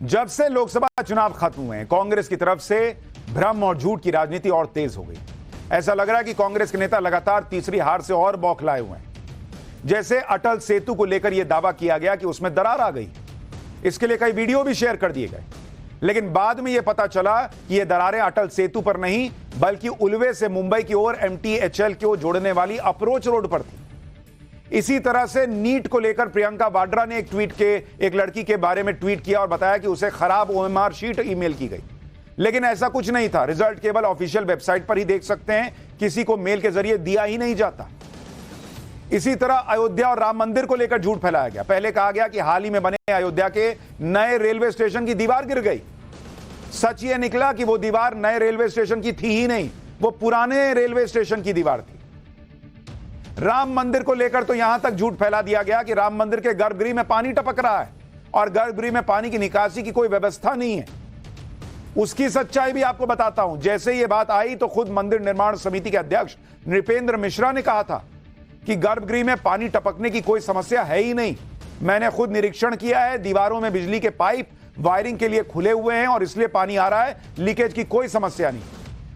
जब से लोकसभा चुनाव खत्म हुए हैं, कांग्रेस की तरफ से भ्रम और झूठ की राजनीति और तेज हो गई। ऐसा लग रहा है कि कांग्रेस के नेता लगातार तीसरी हार से और बौखलाए हुए हैं। जैसे अटल सेतु को लेकर यह दावा किया गया कि उसमें दरार आ गई, इसके लिए कई वीडियो भी शेयर कर दिए गए, लेकिन बाद में यह पता चला कि यह दरारें अटल सेतु पर नहीं बल्कि उलवे से मुंबई की ओर MTHL को जोड़ने वाली अप्रोच रोड पर थी। इसी तरह से नीट को लेकर प्रियंका वाड्रा ने एक लड़की के बारे में ट्वीट किया और बताया कि उसे खराब OMR शीट ईमेल की गई, लेकिन ऐसा कुछ नहीं था। रिजल्ट केवल ऑफिशियल वेबसाइट पर ही देख सकते हैं, किसी को मेल के जरिए दिया ही नहीं जाता। इसी तरह अयोध्या और राम मंदिर को लेकर झूठ फैलाया गया। पहले कहा गया कि हाल ही में बने अयोध्या के नए रेलवे स्टेशन की दीवार गिर गई। सच यह निकला कि वो दीवार नए रेलवे स्टेशन की थी ही नहीं, वो पुराने रेलवे स्टेशन की दीवार थी। राम मंदिर को लेकर तो यहां तक झूठ फैला दिया गया कि राम मंदिर के गर्भगृह में पानी टपक रहा है और गर्भगृह में पानी की निकासी की कोई व्यवस्था नहीं है। उसकी सच्चाई भी आपको बताता हूं। जैसे ये बात आई तो खुद मंदिर निर्माण समिति के अध्यक्ष नृपेंद्र मिश्रा ने कहा था कि गर्भगृह में पानी टपकने की कोई समस्या है ही नहीं। मैंने खुद निरीक्षण किया है, दीवारों में बिजली के पाइप वायरिंग के लिए खुले हुए हैं और इसलिए पानी आ रहा है, लीकेज की कोई समस्या नहीं।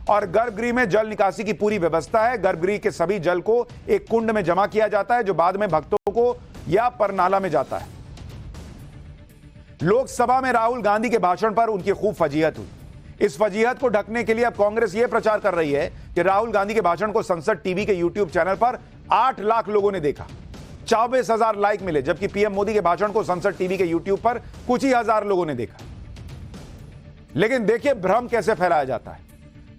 और गर्भगृह में जल निकासी की पूरी व्यवस्था है। गर्भगृह के सभी जल को एक कुंड में जमा किया जाता है जो बाद में भक्तों को या परनाला में जाता है। लोकसभा में राहुल गांधी के भाषण पर उनकी खूब फजीहत हुई। इस फजीहत को ढकने के लिए अब कांग्रेस यह प्रचार कर रही है कि राहुल गांधी के भाषण को संसद टीवी के यूट्यूब चैनल पर 8 लाख लोगों ने देखा, 24,000 लाइक मिले, जबकि पीएम मोदी के भाषण को संसद टीवी के यूट्यूब पर कुछ ही हजार लोगों ने देखा। लेकिन देखिए भ्रम कैसे फैलाया जाता है।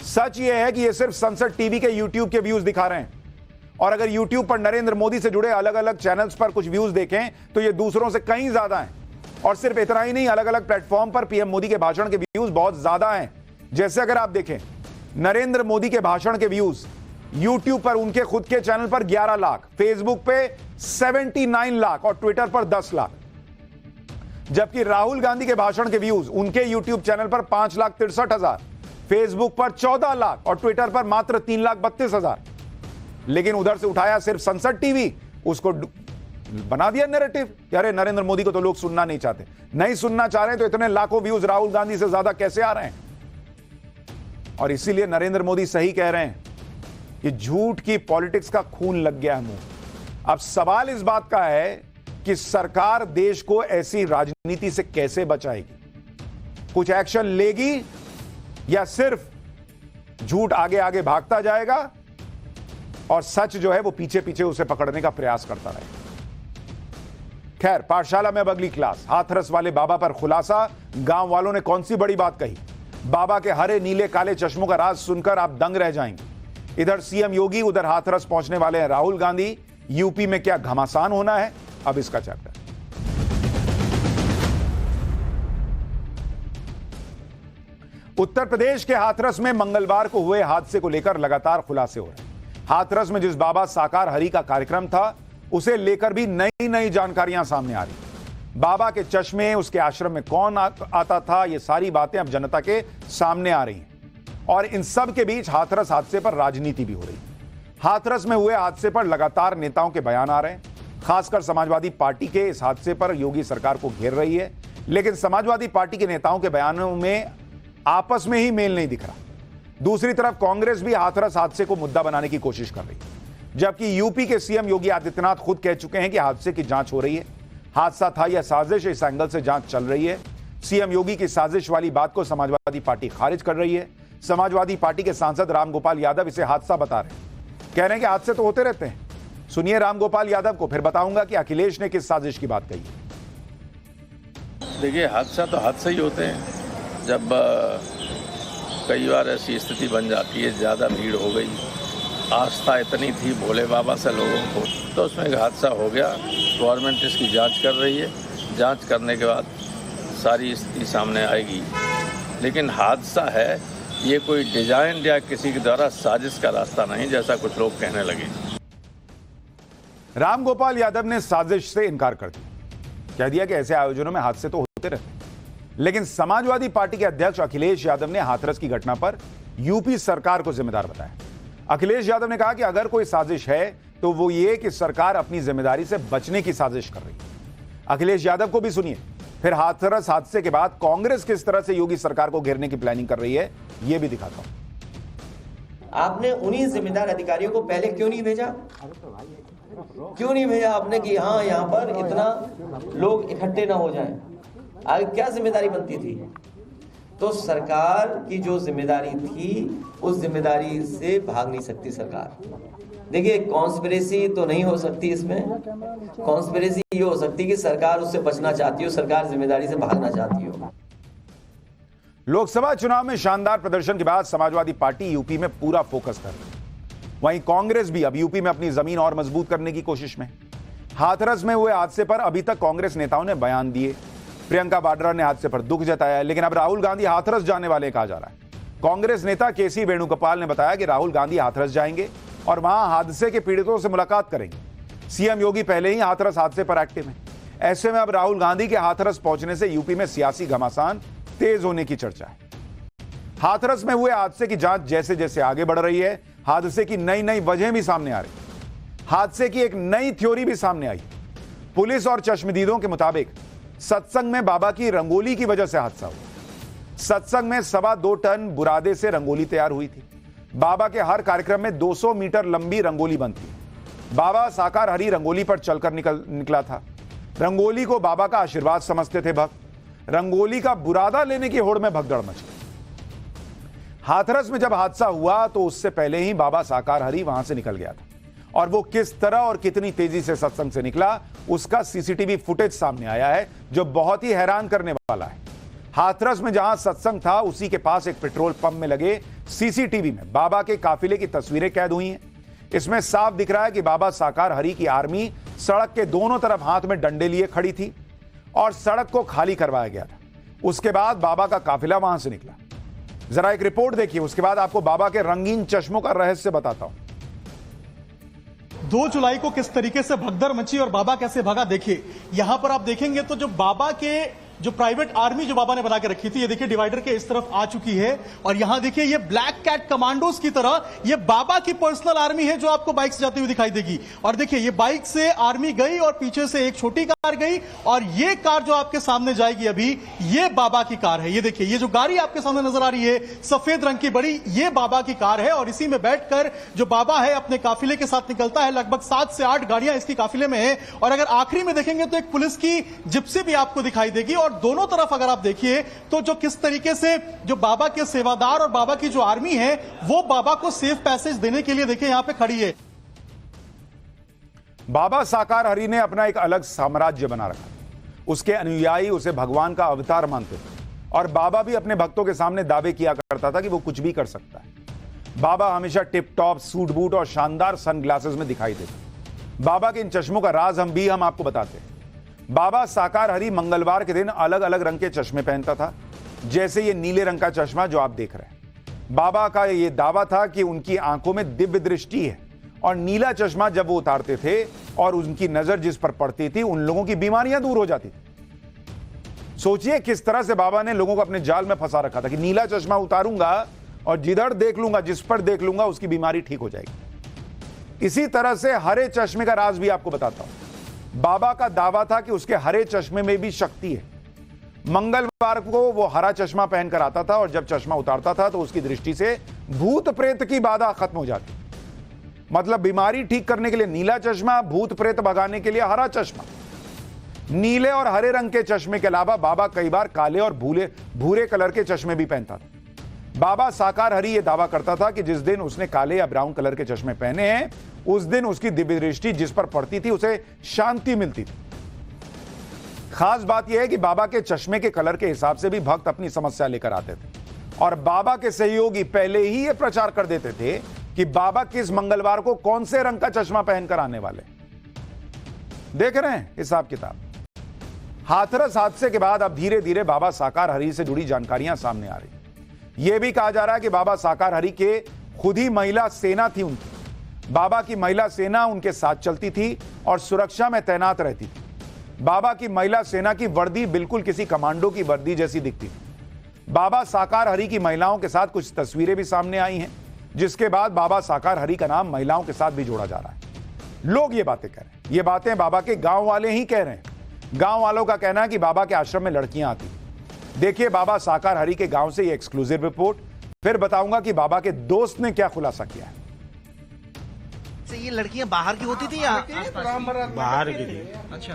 सच यह है कि यह सिर्फ संसद टीवी के यूट्यूब के व्यूज दिखा रहे हैं, और अगर यूट्यूब पर नरेंद्र मोदी से जुड़े अलग अलग चैनल्स पर कुछ व्यूज देखें तो ये दूसरों से कहीं ज्यादा हैं। और सिर्फ इतना ही नहीं, अलग अलग प्लेटफॉर्म पर पीएम मोदी के भाषण के व्यूज बहुत ज्यादा हैं। जैसे अगर आप देखें नरेंद्र मोदी के भाषण के व्यूज यूट्यूब पर उनके खुद के चैनल पर 11 लाख, फेसबुक पे 79 लाख और ट्विटर पर 10 लाख, जबकि राहुल गांधी के भाषण के व्यूज उनके यूट्यूब चैनल पर 5,63,000, फेसबुक पर 14 लाख और ट्विटर पर मात्र 3,32,000। लेकिन उधर से उठाया सिर्फ संसद टीवी, उसको बना दिया नैरेटिव कि अरे नरेंद्र मोदी को तो लोग सुनना नहीं चाहते। नहीं सुनना चाह रहे हैं तो इतने लाखों व्यूज राहुल गांधी से ज्यादा कैसे आ रहे हैं? और इसीलिए नरेंद्र मोदी सही कह रहे हैं कि झूठ की पॉलिटिक्स का खून लग गया है मुंह। अब सवाल इस बात का है कि सरकार देश को ऐसी राजनीति से कैसे बचाएगी? कुछ एक्शन लेगी या सिर्फ झूठ आगे आगे भागता जाएगा और सच जो है वो पीछे पीछे उसे पकड़ने का प्रयास करता रहेगा? खैर, पाठशाला में अब अगली क्लास। हाथरस वाले बाबा पर खुलासा, गांव वालों ने कौन सी बड़ी बात कही? बाबा के हरे नीले काले चश्मों का राज सुनकर आप दंग रह जाएंगे। इधर सीएम योगी, उधर हाथरस पहुंचने वाले हैं राहुल गांधी। यूपी में क्या घमासान होना है, अब इसका चैप्टर। उत्तर प्रदेश के हाथरस में मंगलवार को हुए हादसे को लेकर लगातार खुलासे हो रहे हैं। हाथरस में जिस बाबा साकार हरि का कार्यक्रम था उसे लेकर भी नई नई जानकारियां सामने आ रही। बाबा के चश्मे, उसके आश्रम में कौन आता था, ये सारी बातें अब जनता के सामने आ रही हैं। और इन सब के बीच हाथरस हादसे पर राजनीति भी हो रही है। हाथरस में हुए हादसे पर लगातार नेताओं के बयान आ रहे हैं। खासकर समाजवादी पार्टी के इस हादसे पर योगी सरकार को घेर रही है, लेकिन समाजवादी पार्टी के नेताओं के बयानों में आपस में ही मेल नहीं दिख रहा। दूसरी तरफ कांग्रेस भी हाथरस हादसे को मुद्दा बनाने की कोशिश कर रही है, जबकि यूपी के सीएम योगी आदित्यनाथ खुद कह चुके हैं कि हादसे की जांच हो रही है। हादसा था या साजिश, इस एंगल से जांच चल रही है। सीएम योगी की साजिश वाली बात को समाजवादी पार्टी खारिज कर रही है। समाजवादी पार्टी के सांसद रामगोपाल यादव इसे हादसा बता रहे हैं, कह रहे हैं कि हादसे तो होते रहते हैं। सुनिए रामगोपाल यादव को, फिर बताऊंगा कि अखिलेश ने किस साजिश की बात कही है। देखिए, हादसा तो हादसा ही होते हैं। जब कई बार ऐसी स्थिति बन जाती है, ज़्यादा भीड़ हो गई, आस्था इतनी थी भोले बाबा से लोगों को, तो उसमें एक हादसा हो गया। गवर्नमेंट इसकी जांच कर रही है, जांच करने के बाद सारी स्थिति सामने आएगी। लेकिन हादसा है, ये कोई डिजाइन या किसी के द्वारा साजिश का रास्ता नहीं, जैसा कुछ लोग कहने लगे। रामगोपाल यादव ने साजिश से इनकार कर दिया, कह दिया कि ऐसे आयोजनों में हादसे तो होते रहते हैं। लेकिन समाजवादी पार्टी के अध्यक्ष अखिलेश यादव ने हाथरस की घटना पर यूपी सरकार को जिम्मेदार बताया। अखिलेश यादव ने कहा कि अगर कोई साजिश है तो वो ये कि सरकार अपनी जिम्मेदारी से बचने की साजिश कर रही है। अखिलेश यादव को भी सुनिए, फिर हाथरस हादसे के बाद कांग्रेस किस तरह से योगी सरकार को घेरने की प्लानिंग कर रही है, ये भी दिखाता हूं। आपने उन्हीं जिम्मेदार अधिकारियों को पहले क्यों नहीं भेजा? क्यों नहीं भेजा आपने कि हाँ यहाँ पर इतना लोग इकट्ठे ना हो जाएं? आगे क्या जिम्मेदारी बनती थी? तो सरकार की जो जिम्मेदारी थी उस जिम्मेदारी से भाग नहीं सकती सरकार। देखिए, कॉन्स्पिरेसी तो नहीं हो सकती इसमें। कॉन्स्पिरेसी ये हो सकती कि सरकार उससे बचना चाहती हो, सरकार जिम्मेदारी से भागना चाहती हो। लोकसभा चुनाव में शानदार प्रदर्शन के बाद समाजवादी पार्टी यूपी में पूरा फोकस कर रही है। वहीं कांग्रेस भी अब यूपी में अपनी जमीन और मजबूत करने की कोशिश में। हाथरस में हुए हादसे पर अभी तक कांग्रेस नेताओं ने बयान दिए। प्रियंका वाड्रा ने हादसे पर दुख जताया, लेकिन अब राहुल गांधी हाथरस जाने वाले कहा जा रहा है। कांग्रेस नेता केसी वेणुगोपाल ने बताया कि राहुल गांधी हाथरस जाएंगे और वहां हादसे के पीड़ितों से मुलाकात करेंगे। सीएम योगी पहले ही हाथरस हादसे पर एक्टिव हैं। ऐसे में अब राहुल गांधी के हाथरस पहुंचने से यूपी में सियासी घमासान तेज होने की चर्चा है। हाथरस में हुए हादसे की जांच जैसे जैसे आगे बढ़ रही है, हादसे की नई नई वजह भी सामने आ रही है। हादसे की एक नई थ्योरी भी सामने आई। पुलिस और चश्मदीदों के मुताबिक सत्संग में बाबा की रंगोली की वजह से हादसा हुआ। सत्संग में 2.25 टन बुरादे से रंगोली तैयार हुई थी। बाबा के हर कार्यक्रम में 200 मीटर लंबी रंगोली बनती। बाबा साकार हरी रंगोली पर चलकर निकला था। रंगोली को बाबा का आशीर्वाद समझते थे भक्त। रंगोली का बुरादा लेने की होड़ में भगदड़ मच गई। हाथरस में जब हादसा हुआ तो उससे पहले ही बाबा साकार हरी वहां से निकल गया था, और वो किस तरह और कितनी तेजी से सत्संग से निकला उसका सीसीटीवी फुटेज सामने आया है, जो बहुत ही हैरान करने वाला है। हाथरस में जहां सत्संग था उसी के पास एक पेट्रोल पंप में लगे सीसीटीवी में बाबा के काफिले की तस्वीरें कैद हुई हैं। इसमें साफ दिख रहा है कि बाबा साकार हरी की आर्मी सड़क के दोनों तरफ हाथ में डंडे लिए खड़ी थी और सड़क को खाली करवाया गया था। उसके बाद बाबा का काफिला वहां से निकला। जरा एक रिपोर्ट देखिए, उसके बाद आपको बाबा के रंगीन चश्मों का रहस्य बताता हूं। 2 जुलाई को किस तरीके से भगदड़ मची और बाबा कैसे भागा, देखिए यहां पर आप देखेंगे तो जो बाबा के जो प्राइवेट आर्मी जो बाबा ने बना के रखी थी, ये देखिए डिवाइडर के इस तरफ आ चुकी है। और यहां देखिए ये ब्लैक कैट कमांडोज की तरह ये बाबा की पर्सनल आर्मी है जो आपको बाइक से जाती हुई दिखाई देगी। और देखिए ये बाइक से आर्मी गई और पीछे से एक छोटी कार गई, और ये कार जो आपके सामने जाएगी अभी, ये बाबा की कार है। ये देखिए ये जो गाड़ी आपके सामने नजर आ रही है सफेद रंग की बड़ी, ये बाबा की कार है। और इसी में बैठकर जो बाबा है अपने काफिले के साथ निकलता है। लगभग 7 से 8 गाड़ियां इसकी काफिले में है। और अगर आखिरी में देखेंगे तो एक पुलिस की जिप्सी भी आपको दिखाई देगी। और दोनों तरफ अगर आप देखिए तो जो किस तरीके से जो बाबा के सेवादार और बाबा की जो आर्मी है वो बाबा को सेफ पैसेज देने के लिए देखिए यहां पे खड़ी है। बाबा साकार हरी ने अपना एक अलग साम्राज्य बना रखा। उसके अनुयायी उसे भगवान का अवतार मानते थे, और बाबा भी अपने भक्तों के सामने दावे किया करता था कि वो कुछ भी कर सकता है। बाबा हमेशा टिप टॉप सूट बूट और शानदार सनग्लासेस में दिखाई देते। बाबा के इन चश्मों का राज हम आपको बताते हैं। बाबा साकार हरी मंगलवार के दिन अलग अलग रंग के चश्मे पहनता था, जैसे ये नीले रंग का चश्मा जो आप देख रहे हैं। बाबा का ये दावा था कि उनकी आंखों में दिव्य दृष्टि है, और नीला चश्मा जब वो उतारते थे और उनकी नजर जिस पर पड़ती थी उन लोगों की बीमारियां दूर हो जाती थी। सोचिए किस तरह से बाबा ने लोगों को अपने जाल में फंसा रखा था कि नीला चश्मा उतारूंगा और जिधर देख लूंगा, जिस पर देख लूंगा उसकी बीमारी ठीक हो जाएगी। इसी तरह से हरे चश्मे का राज भी आपको बताता हूं। बाबा का दावा था कि उसके हरे चश्मे में भी शक्ति है। मंगलवार को वो हरा चश्मा पहनकर आता था, और जब चश्मा उतारता था तो उसकी दृष्टि से भूत प्रेत की बाधा खत्म हो जाती। मतलब बीमारी ठीक करने के लिए नीला चश्मा, भूत प्रेत भगाने के लिए हरा चश्मा। नीले और हरे रंग के चश्मे के अलावा बाबा कई बार काले और भूरे कलर के चश्मे भी पहनता था। बाबा साकार हरी यह दावा करता था कि जिस दिन उसने काले या ब्राउन कलर के चश्मे पहने हैं उस दिन उसकी दिव्य दृष्टि जिस पर पड़ती थी उसे शांति मिलती थी। खास बात यह है कि बाबा के चश्मे के कलर के हिसाब से भी भक्त अपनी समस्या लेकर आते थे, और बाबा के सहयोगी पहले ही यह प्रचार कर देते थे कि बाबा किस मंगलवार को कौन से रंग का चश्मा पहनकर आने वाले। देख रहे हैं हिसाब किताब। हाथरस हादसे के बाद अब धीरे धीरे बाबा साकार हरी से जुड़ी जानकारियां सामने आ रही। यह भी कहा जा रहा है कि बाबा साकार हरी के खुद ही महिला सेना थी उनकी। बाबा की महिला सेना उनके साथ चलती थी और सुरक्षा में तैनात रहती थी। बाबा की महिला सेना की वर्दी बिल्कुल किसी कमांडो की वर्दी जैसी दिखती थी। बाबा साकार हरी की महिलाओं के साथ कुछ तस्वीरें भी सामने आई हैं, जिसके बाद बाबा साकार हरी का नाम महिलाओं के साथ भी जोड़ा जा रहा है। लोग ये बातें कह रहे हैं, ये बातें बाबा के गांव वाले ही कह रहे हैं। गांव वालों का कहना है कि बाबा के आश्रम में लड़कियां आती। देखिए बाबा साकार हरी के गांव से ये एक्सक्लूसिव रिपोर्ट, फिर बताऊंगा कि बाबा के दोस्त ने क्या खुलासा किया है। ये लड़कियां बाहर की होती थी या बाहर की थी? अच्छा,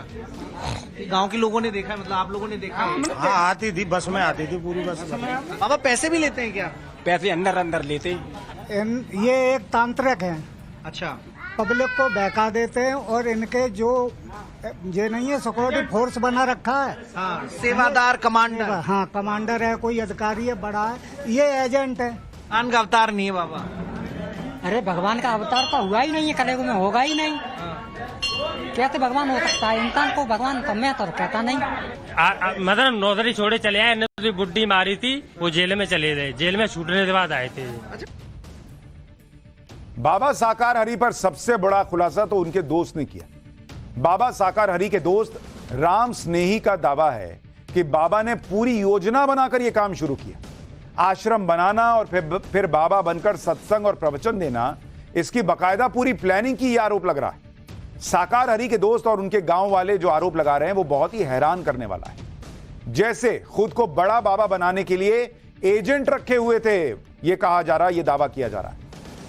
गांव के लोगों ने देखा, मतलब आप लोगों ने देखा? हाँ आती थी, बस में आती थी, पूरी बस में। बाबा पैसे भी लेते हैं क्या? पैसे अंदर लेते हैं। ये एक तांत्रिक है। अच्छा, पब्लिक को बहका देते हैं, और इनके जो ये नहीं है सिक्योरिटी फोर्स बना रखा है। हाँ, सेवादार कमांडर। हाँ कमांडर है, कोई अधिकारी है, बड़ा है, ये एजेंट है। आन का अवतार नहीं है बाबा। अरे भगवान का अवतार तो हुआ ही नहीं है, कलेगो में होगा ही नहीं। कैसे भगवान हो सकता है? इंसान को भगवान तो मैं तो कहता नहीं। मतलब नौकरी छोड़े चले आए, इन्होंने बुड्ढी मारी थी, वो जेल में चले गए, जेल में छूटने के बाद आए थे। बाबा साकार हरि पर सबसे बड़ा खुलासा तो उनके दोस्त ने किया। बाबा साकार हरि के दोस्त राम स्नेही का दावा है कि बाबा ने पूरी योजना बनाकर यह काम शुरू किया। आश्रम बनाना और फिर बाबा बनकर सत्संग और प्रवचन देना, इसकी बकायदा पूरी प्लानिंग की यह आरोप लग रहा है। साकार हरि के दोस्त और उनके गांव वाले जो आरोप लगा रहे हैं वो बहुत ही हैरान करने वाला है। जैसे खुद को बड़ा बाबा बनाने के लिए एजेंट रखे हुए थे, यह कहा जा रहा है, यह दावा किया जा रहा है।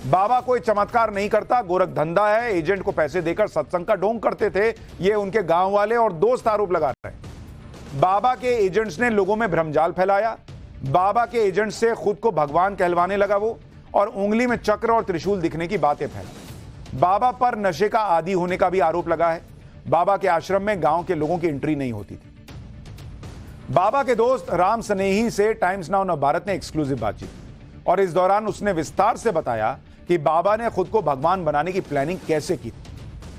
बाबा कोई चमत्कार नहीं करता, गोरख धंधा है, एजेंट को पैसे देकर सत्संग का ढोंग करते थे, यह उनके गांव वाले और दोस्त आरोप लगा रहे हैं। बाबा के एजेंट्स ने लोगों में भ्रमजाल फैलाया, बाबा के एजेंट से खुद को भगवान कहलवाने लगा वो, और उंगली में चक्र और त्रिशूल दिखने की बातें फैलाई। बाबा पर नशे का आदी होने का भी आरोप लगा है। बाबा के आश्रम में गांव के लोगों की एंट्री नहीं होती थी। बाबा के दोस्त राम स्नेही से टाइम्स नाउ नव भारत ने एक्सक्लूसिव बातचीत, और इस दौरान उसने विस्तार से बताया कि बाबा ने खुद को भगवान बनाने की प्लानिंग कैसे की।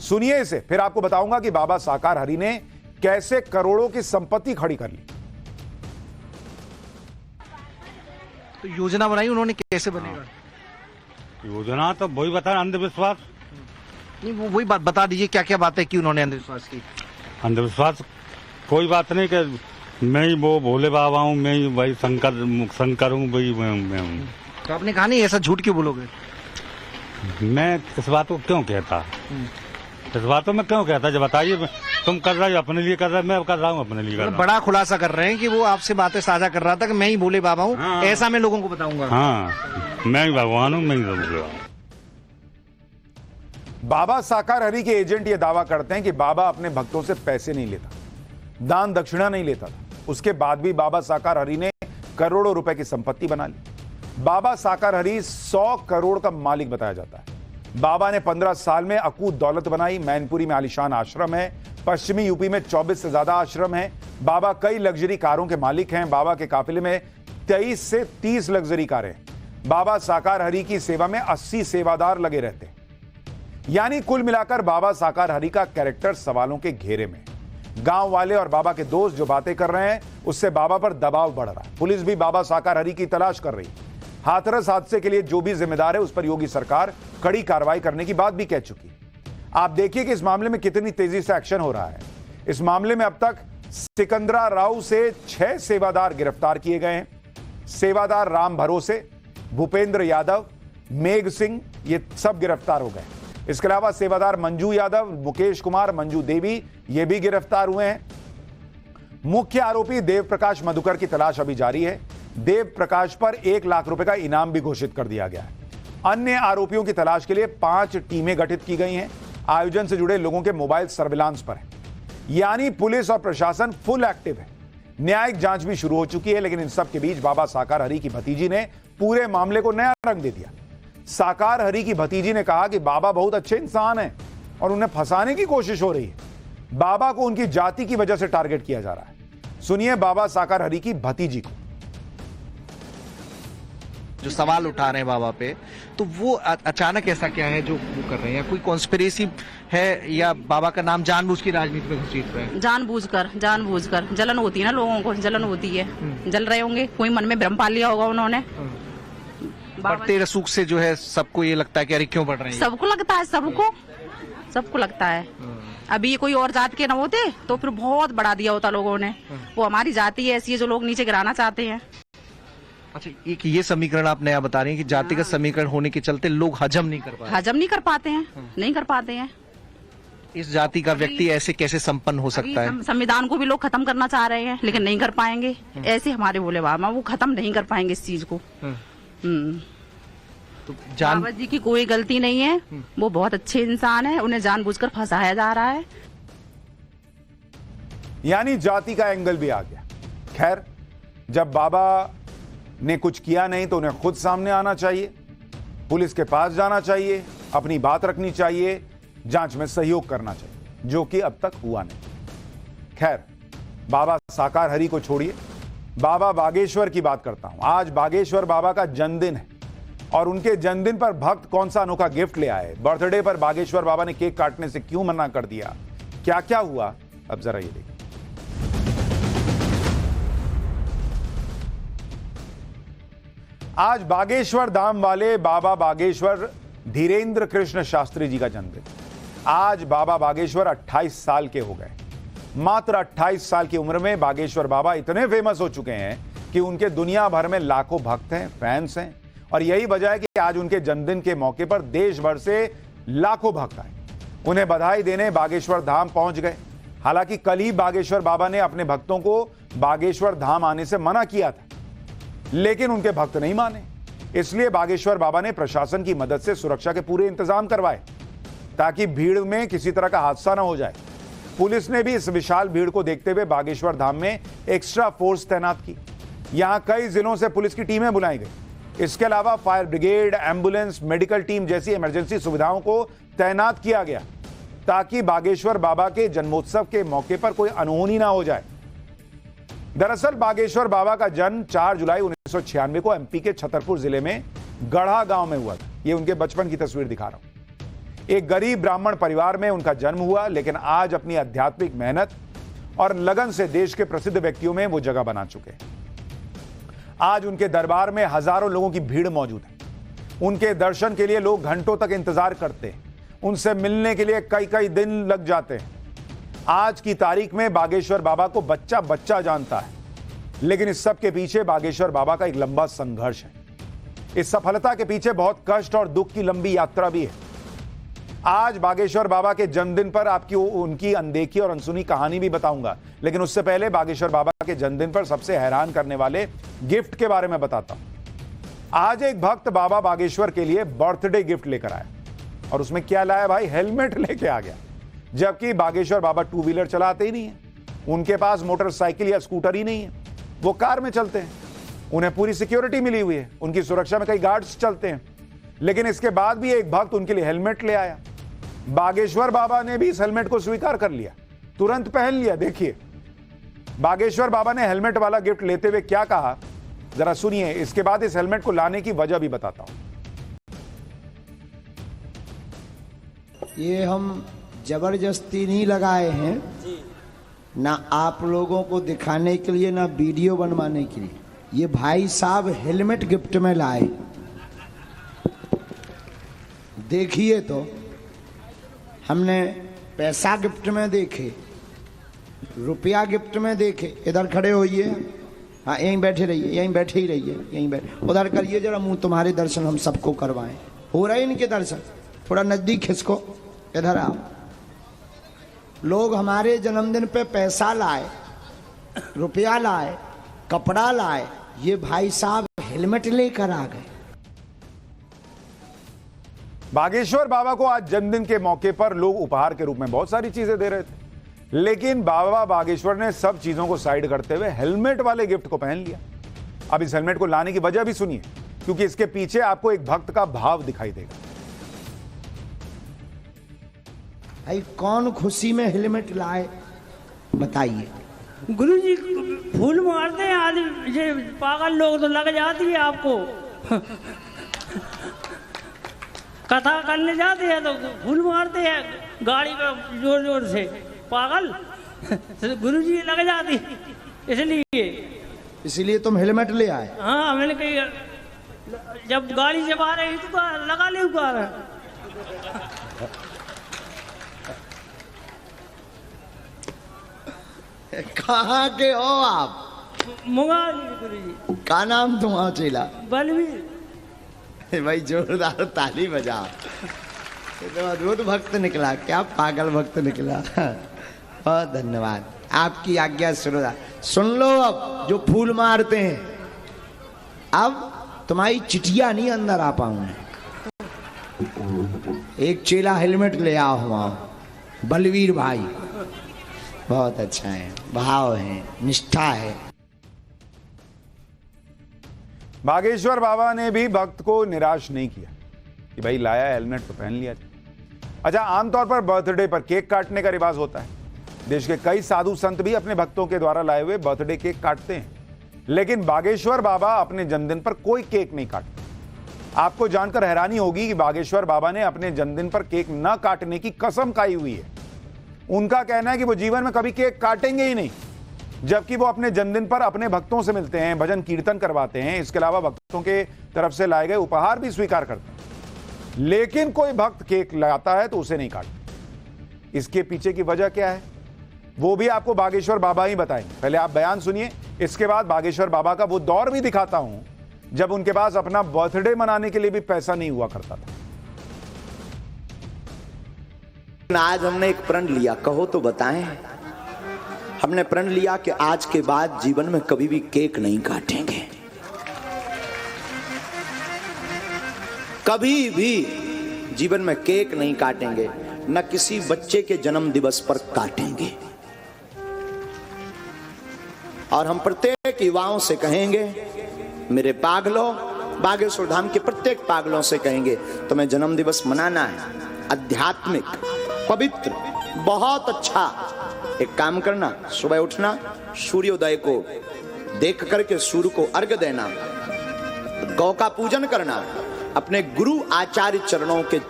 सुनिए इसे, फिर आपको बताऊंगा कि बाबा साकार हरि ने कैसे करोड़ों की संपत्ति खड़ी कर ली। तो योजना बनाई उन्होंने, कैसे बनेगा योजना? तो वही बता, अंधविश्वास। नहीं, वो वही बात बता दीजिए, क्या क्या बातें की उन्होंने अंधविश्वास की? अंधविश्वास कोई बात नहीं कि मैं ही वो भोले बाबा हूँ, मैं ही वही शंकर हूँ, वही मैं हूँ। तो आपने कहा नहीं, ऐसा झूठ क्यों बोलोगे? मैं इस बात को क्यों कहता, इस बातों में क्यों कहता? जब बताइए, तुम कर रहे हो अपने लिए कर रहे हो, मैं कर रहा हूँ अपने लिए कर रहा हूँ। बड़ा खुलासा कर रहे हैं कि वो आपसे बातें साझा कर रहा था कि मैं ही भोले बाबा हूँ। हाँ। ऐसा मैं लोगों को बताऊंगा। हाँ, मैं ही भगवान हूँ, मैं ही भगवान हूँ। बाबा साकार हरि के एजेंट यह दावा करते हैं कि बाबा अपने भक्तों से पैसे नहीं लेता, दान दक्षिणा नहीं लेता था। उसके बाद भी बाबा साकार हरि ने करोड़ों रुपए की संपत्ति बना ली। बाबा साकार हरि 100 करोड़ का मालिक बताया जाता है। बाबा ने 15 साल में अकूत दौलत बनाई। मैनपुरी में आलीशान आश्रम है, पश्चिमी यूपी में 24 से ज्यादा आश्रम है। बाबा कई लग्जरी कारों के मालिक हैं। बाबा के काफिले में 23 से 30 लग्जरी कारें। बाबा साकार हरि की सेवा में 80 सेवादार लगे रहते हैं। यानी कुल मिलाकर बाबा साकार हरि का कैरेक्टर सवालों के घेरे में। गांव वाले और बाबा के दोस्त जो बातें कर रहे हैं, उससे बाबा पर दबाव बढ़ रहा है। पुलिस भी बाबा साकार हरि की तलाश कर रही है। हाथरस हादसे के लिए जो भी जिम्मेदार है उस पर योगी सरकार कड़ी कार्रवाई करने की बात भी कह चुकी। आप देखिए कि इस मामले में कितनी तेजी से एक्शन हो रहा है। इस मामले में अब तक सिकंदरा राव से 6 सेवादार गिरफ्तार किए गए हैं। सेवादार राम भरोसे, भूपेंद्र यादव, मेघ सिंह, ये सब गिरफ्तार हो गए। इसके अलावा सेवादार मंजू यादव, मुकेश कुमार, मंजू देवी, ये भी गिरफ्तार हुए हैं। मुख्य आरोपी देव प्रकाश मधुकर की तलाश अभी जारी है। देव प्रकाश पर 1 लाख रुपए का इनाम भी घोषित कर दिया गया है। अन्य आरोपियों की तलाश के लिए 5 टीमें गठित की गई हैं। आयोजन से जुड़े लोगों के मोबाइल सर्विलांस पर है। यानी पुलिस और प्रशासन फुल एक्टिव है। न्यायिक जांच भी शुरू हो चुकी है। लेकिन इन सब के बीच बाबा साकार हरि की भतीजी ने पूरे मामले को नया रंग दे दिया। साकार हरि की भतीजी ने कहा कि बाबा बहुत अच्छे इंसान हैं और उन्हें फंसाने की कोशिश हो रही है। बाबा को उनकी जाति की वजह से टारगेट किया जा रहा है। सुनिए बाबा साकार हरि की भतीजी को। जो सवाल उठा रहे हैं बाबा पे, तो वो अचानक ऐसा क्या है जो वो कर रहे हैं? या कोई कॉन्स्पिरेसी है, या बाबा का नाम जानबूझ की राजनीति में घसीट रहे हैं? जानबूझकर जलन होती है ना, लोगों को जलन होती है। जल रहे होंगे, कोई मन में भ्रम पाल लिया होगा उन्होंने। बढ़ते रसूख से जो है सबको ये लगता है कि अरे क्यों बढ़ रहे हैं? सबको लगता है, सबको लगता है। अभी कोई और जात के न होते तो फिर बहुत बढ़ा दिया होता लोगों ने। वो हमारी जाति ऐसी है जो लोग नीचे गिराना चाहते हैं। अच्छा, एक ये समीकरण आप नया बता रहे हैं कि जातिगत समीकरण होने के चलते लोग हजम नहीं कर पाते हैं। इस जाति का व्यक्ति ऐसे कैसे संपन्न हो सकता है? संविधान को भी लोग खत्म करना चाह रहे हैं, लेकिन नहीं कर पाएंगे। ऐसे हमारे भोले बाबा, वो खत्म नहीं कर पाएंगे इस चीज को। तो बाबा जी की कोई गलती नहीं है, वो बहुत अच्छे इंसान है। उन्हें जानबूझकर फंसाया जा रहा है। यानी जाति का एंगल भी आ गया। खैर, जब बाबा ने कुछ किया नहीं तो उन्हें खुद सामने आना चाहिए, पुलिस के पास जाना चाहिए, अपनी बात रखनी चाहिए, जांच में सहयोग करना चाहिए, जो कि अब तक हुआ नहीं। खैर, बाबा साकार हरि को छोड़िए, बाबा बागेश्वर की बात करता हूं। आज बागेश्वर बाबा का जन्मदिन है। और उनके जन्मदिन पर भक्त कौन सा अनोखा गिफ्ट ले आए, बर्थडे पर बागेश्वर बाबा ने केक काटने से क्यों मना कर दिया, क्या क्या हुआ, अब जरा ये देखिए। आज बागेश्वर धाम वाले बाबा बागेश्वर धीरेन्द्र कृष्ण शास्त्री जी का जन्मदिन। आज बाबा बागेश्वर 28 साल के हो गए। मात्र 28 साल की उम्र में बागेश्वर बाबा इतने फेमस हो चुके हैं कि उनके दुनिया भर में लाखों भक्त हैं, फैंस हैं, और यही वजह है कि आज उनके जन्मदिन के मौके पर देश भर से लाखों भक्त आए उन्हें बधाई देने बागेश्वर धाम पहुंच गए। हालांकि कल ही बागेश्वर बाबा ने अपने भक्तों को बागेश्वर धाम आने से मना किया था, लेकिन उनके भक्त नहीं माने। इसलिए बागेश्वर बाबा ने प्रशासन की मदद से सुरक्षा के पूरे इंतजाम करवाए ताकि भीड़ में किसी तरह का हादसा न हो जाए। पुलिस ने भी इस विशाल भीड़ को देखते हुए बागेश्वर धाम में एक्स्ट्रा फोर्स तैनात की। यहां कई जिलों से पुलिस की टीमें बुलाई गई। इसके अलावा fire brigade, ambulance, medical team जैसी इमरजेंसी सुविधाओं को तैनात किया गया ताकि बागेश्वर बाबा के जन्मोत्सव के मौके पर कोई अनहोनी ना हो जाए। दरअसल बागेश्वर बाबा का जन्म 4 जुलाई 1996 को एमपी के छतरपुर जिले में गढ़ा गांव में हुआ था। ये उनके बचपन की तस्वीर दिखा रहा हूं। एक गरीब ब्राह्मण परिवार में उनका जन्म हुआ, लेकिन आज अपनी आध्यात्मिक मेहनत और लगन से देश के प्रसिद्ध व्यक्तियों में वो जगह बना चुके हैं। आज उनके दरबार में हजारों लोगों की भीड़ मौजूद है। उनके दर्शन के लिए लोग घंटों तक इंतजार करते हैं। उनसे मिलने के लिए कई कई दिन लग जाते हैं। आज की तारीख में बागेश्वर बाबा को बच्चा बच्चा जानता है, लेकिन इस सब के पीछे बागेश्वर बाबा का एक लंबा संघर्ष है। इस सफलता के पीछे बहुत कष्ट और दुख की लंबी यात्रा भी है। आज बागेश्वर बाबा के जन्मदिन पर आपकी उनकी अनदेखी और अनसुनी कहानी भी बताऊंगा, लेकिन उससे पहले बागेश्वर बाबा के जन्मदिन पर सबसे हैरान करने वाले गिफ्ट के बारे में बताता हूं। आज एक भक्त बाबा बागेश्वर के लिए बर्थडे गिफ्ट लेकर आया, और उसमें क्या लाया भाई, हेलमेट लेके आ गया। जबकि बागेश्वर बाबा 2 व्हीलर चलाते ही नहीं है, उनके पास मोटरसाइकिल या स्कूटर ही नहीं है, वो कार में चलते हैं। उन्हें पूरी सिक्योरिटी मिली हुई है, उनकी सुरक्षा में कई गार्ड्स चलते हैं, लेकिन इसके बाद भी एक भक्त उनके लिए हेलमेट ले आया। बागेश्वर बाबा ने भी इस हेलमेट को स्वीकार कर लिया, तुरंत पहन लिया। देखिए बागेश्वर बाबा ने हेलमेट वाला गिफ्ट लेते हुए क्या कहा, जरा सुनिए। इसके बाद इस हेलमेट को लाने की वजह भी बताता हूं। ये हम जबरदस्ती नहीं लगाए हैं, ना आप लोगों को दिखाने के लिए, ना वीडियो बनवाने के लिए। ये भाई साहब हेलमेट गिफ्ट में लाए, देखिए। तो हमने पैसा गिफ्ट में देखे, रुपया गिफ्ट में देखे। इधर खड़े होइए, हाँ यहीं बैठे रहिए, यहीं बैठे ही रहिए, यहीं बैठे। उधर करिए जरा मुंह, तुम्हारे दर्शन हम सबको करवाएं। हो रहे इनके दर्शन, थोड़ा नजदीक खिसको, इधर आओ। लोग हमारे जन्मदिन पे पैसा लाए, रुपया लाए, कपड़ा लाए, ये भाई साहब हेलमेट लेकर आ गए। बागेश्वर बाबा को आज जन्मदिन के मौके पर लोग उपहार के रूप में बहुत सारी चीजें दे रहे थे, लेकिन बाबा बागेश्वर ने सब चीजों को साइड करते हुए हेलमेट वाले गिफ्ट को पहन लिया। अब इस हेलमेट को लाने की वजह भी सुनिए, क्योंकि इसके पीछे आपको एक भक्त का भाव दिखाई देगा। भाई कौन खुशी में हेलमेट लाए, बताइए। गुरुजी फूल मारते हैं आज, ये पागल लोग तो लग जाती है आपको। कथा करने जाते हैं तो फूल मारते हैं गाड़ी पे जोर जोर से, पागल। गुरुजी लग जाती, इसलिए तुम हेलमेट ले आए। हाँ मैंने कही जब गाड़ी जब आ रही तो लगा ले उकार। कहाँ के हो आप? मुंगाली गुरुजी। का नाम तुम्हारा चेला? बलवीर। भाई जोरदार ताली बजाओ। तो अद्भुत भक्त निकला, क्या पागल भक्त निकला। बहुत धन्यवाद, आपकी आज्ञा सुन लो। अब जो फूल मारते हैं, अब तुम्हारी चिटिया नहीं अंदर आ पाऊंगी। एक चेला हेलमेट ले आओ, वहां बलवीर भाई, बहुत अच्छा है, भाव है, निष्ठा है। बागेश्वर बाबा ने भी भक्त को निराश नहीं किया कि भाई लाया हेलमेट तो पहन लिया। अच्छा, आमतौर पर बर्थडे पर केक काटने का रिवाज होता है। देश के कई साधु संत भी अपने भक्तों के द्वारा लाए हुए बर्थडे केक काटते हैं, लेकिन बागेश्वर बाबा अपने जन्मदिन पर कोई केक नहीं काटते। आपको जानकर हैरानी होगी कि बागेश्वर बाबा ने अपने जन्मदिन पर केक न काटने की कसम खाई हुई है। उनका कहना है कि वो जीवन में कभी केक काटेंगे ही नहीं, जबकि वो अपने जन्मदिन पर अपने भक्तों से मिलते हैं, भजन कीर्तन करवाते हैं, इसके अलावा भक्तों के तरफ से लाए गए उपहार भी स्वीकार करते हैं। लेकिन कोई भक्त केक लगाता है तो उसे नहीं काटता। इसके पीछे की वजह क्या है वो भी आपको बागेश्वर बाबा ही बताएंगे। पहले आप बयान सुनिए, इसके बाद बागेश्वर बाबा का वो दौर भी दिखाता हूं जब उनके पास अपना बर्थडे मनाने के लिए भी पैसा नहीं हुआ करता था। आज हमने एक प्रण लिया, कहो तो बताएं। हमने प्रण लिया कि आज के बाद जीवन में कभी भी केक नहीं काटेंगे, कभी भी जीवन में केक नहीं काटेंगे, न किसी बच्चे के जन्म दिवस पर काटेंगे। और हम प्रत्येक युवाओं से कहेंगे, मेरे पागलों, बागेश्वर धाम के प्रत्येक पागलों से कहेंगे, तुम्हें जन्म दिवस मनाना है, आध्यात्मिक, पवित्र, बहुत अच्छा। एक काम करना, सुबह उठना, सूर्योदय को देख करके सूर्य को अर्घ्य देना, गौ का पूजन करना, अपने गुरु आचार्य चरणों के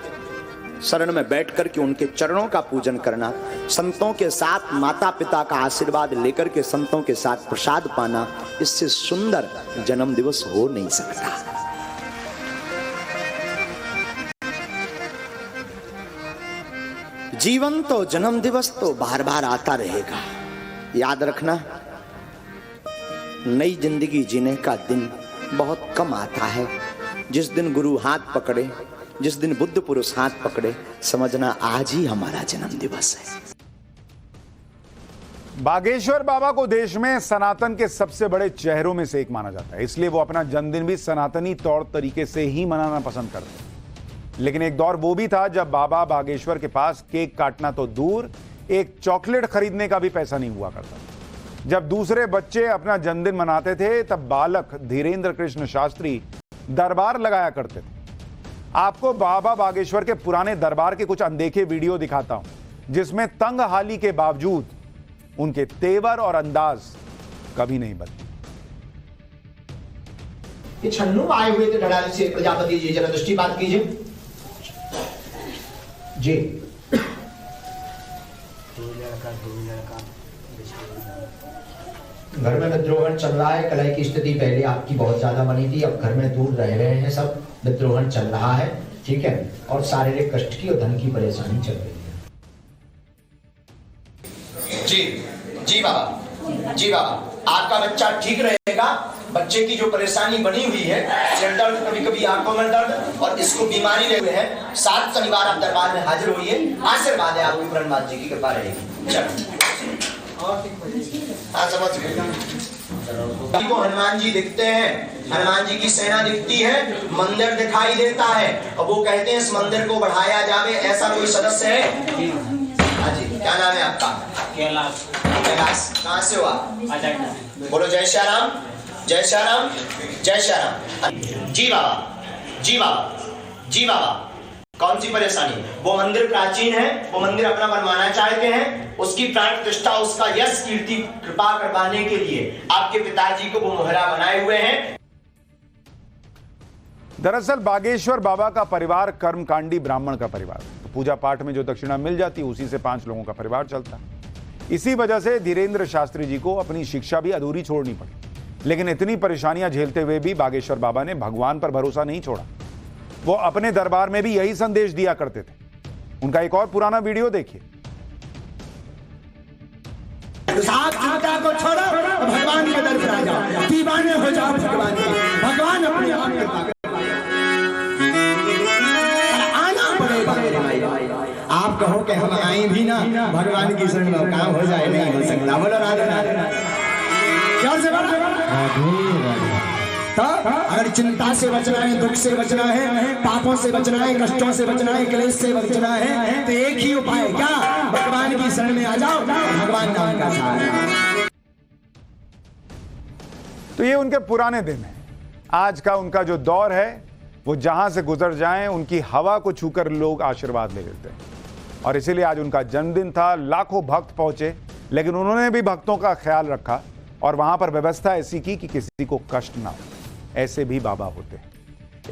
शरण में बैठ करके उनके चरणों का पूजन करना, संतों के साथ माता पिता का आशीर्वाद लेकर के संतों के साथ प्रसाद पाना, इससे सुंदर जन्म दिवस हो नहीं सकता। जीवन तो जन्म दिवस तो बार बार आता रहेगा। याद रखना, नई जिंदगी जीने का दिन बहुत कम आता है। जिस दिन गुरु हाथ पकड़े, जिस दिन बुद्ध पुरुष हाथ पकड़े, समझना आज ही हमारा जन्म दिवस है। बागेश्वर बाबा को देश में सनातन के सबसे बड़े चेहरों में से एक माना जाता है, इसलिए वो अपना जन्मदिन भी सनातनी तौर तरीके से ही मनाना पसंद करते हैं। लेकिन एक दौर वो भी था जब बाबा बागेश्वर के पास केक काटना तो दूर, एक चॉकलेट खरीदने का भी पैसा नहीं हुआ करता। जब दूसरे बच्चे अपना जन्मदिन मनाते थे तब बालक धीरेन्द्र कृष्ण शास्त्री दरबार लगाया करते थे। आपको बाबा बागेश्वर के पुराने दरबार के कुछ अनदेखे वीडियो दिखाता हूं, जिसमें तंग हाली के बावजूद उनके तेवर और अंदाज कभी नहीं बदले। ये छन्नू आए हुए थे ढड़ाली से, प्रजापति जी जरा दृष्टिपात कीजिए जी। घर में विद्रोहण चल रहा है, कलह की स्थिति पहले आपकी बहुत ज्यादा बनी थी, अब घर में दूर रह रहे हैं सब, विद्रोहण चल रहा है, ठीक है, और शारीरिक कष्ट की और धन की परेशानी चल रही है। जी बाबा, जी बाबा, आपका बच्चा ठीक रहेगा। बच्चे की जो परेशानी बनी हुई है, सिर दर्द, कभी कभी आंखों में दर्द, और इसको बीमारी रहे हुए हैं, 7 शनिवार आप दरबार में हाजिर होइए, आशीर्वाद है आपकी ब्रह्मनाथ जी की कृपा रहेगी। चलो हाँ, समझ गए। को हनुमान जी दिखते हैं, हनुमान जी की सेना दिखती है, मंदिर दिखाई देता है, और वो कहते हैं इस मंदिर को बढ़ाया जावे, ऐसा कोई सदस्य है? हाँ जी, क्या नाम है आपका? कैलाश। कैलाश, कहाँ से हो आप? बोलो जय श्री राम, जय श्री राम, जय श्री राम। जी बाबा, जी बाबा, जी बाबा, कौन सी परेशानी? वो मंदिर प्राचीन है, वो मंदिर अपना बनवाना चाहते हैं, उसकी प्राण प्रतिष्ठा, उसका यश कीर्ति कृपा करवाने के लिए आपके पिताजी को वो मोहरा बनाए हुए हैं। दरअसल बागेश्वर बाबा का परिवार कर्मकांडी ब्राह्मण का परिवार, तो पूजा पाठ में जो दक्षिणा मिल जाती है उसी से 5 लोगों का परिवार चलता। इसी वजह से धीरेन्द्र शास्त्री जी को अपनी शिक्षा भी अधूरी छोड़नी पड़ी। लेकिन इतनी परेशानियां झेलते हुए भी बागेश्वर बाबा ने भगवान पर भरोसा नहीं छोड़ा। वो अपने दरबार में भी यही संदेश दिया करते थे। उनका एक और पुराना वीडियो देखिए। साफ चिंता को छोड़ो, भगवान के दर पर आ जाओ, दीवाने हो जाओ भगवान के। भगवान अपने आप कृपा आना पड़ेगा मेरे भाई। आप कहो कि हम आए भी ना, भगवान की शरण में काम हो जाए, नहीं हो सकता। बोलो राधे राधे। तो अगर चिंता से बचना है, दुख से बचना है, पापों से बचना है, कष्टों से बचना है, क्लेश से बचना है, तो एक ही उपाय, क्या? भगवान की शरण में आ जाओ, भगवान नाम का सहारा। तो ये उनके पुराने दिन है। आज का उनका जो दौर है, वो जहां से गुजर जाएं उनकी हवा को छूकर लोग आशीर्वाद ले लेते हैं। और इसीलिए आज उनका जन्मदिन था, लाखों भक्त पहुंचे, लेकिन उन्होंने भी भक्तों का ख्याल रखा और वहां पर व्यवस्था ऐसी की कि किसी को कष्ट ना हो। ऐसे भी बाबा होते हैं।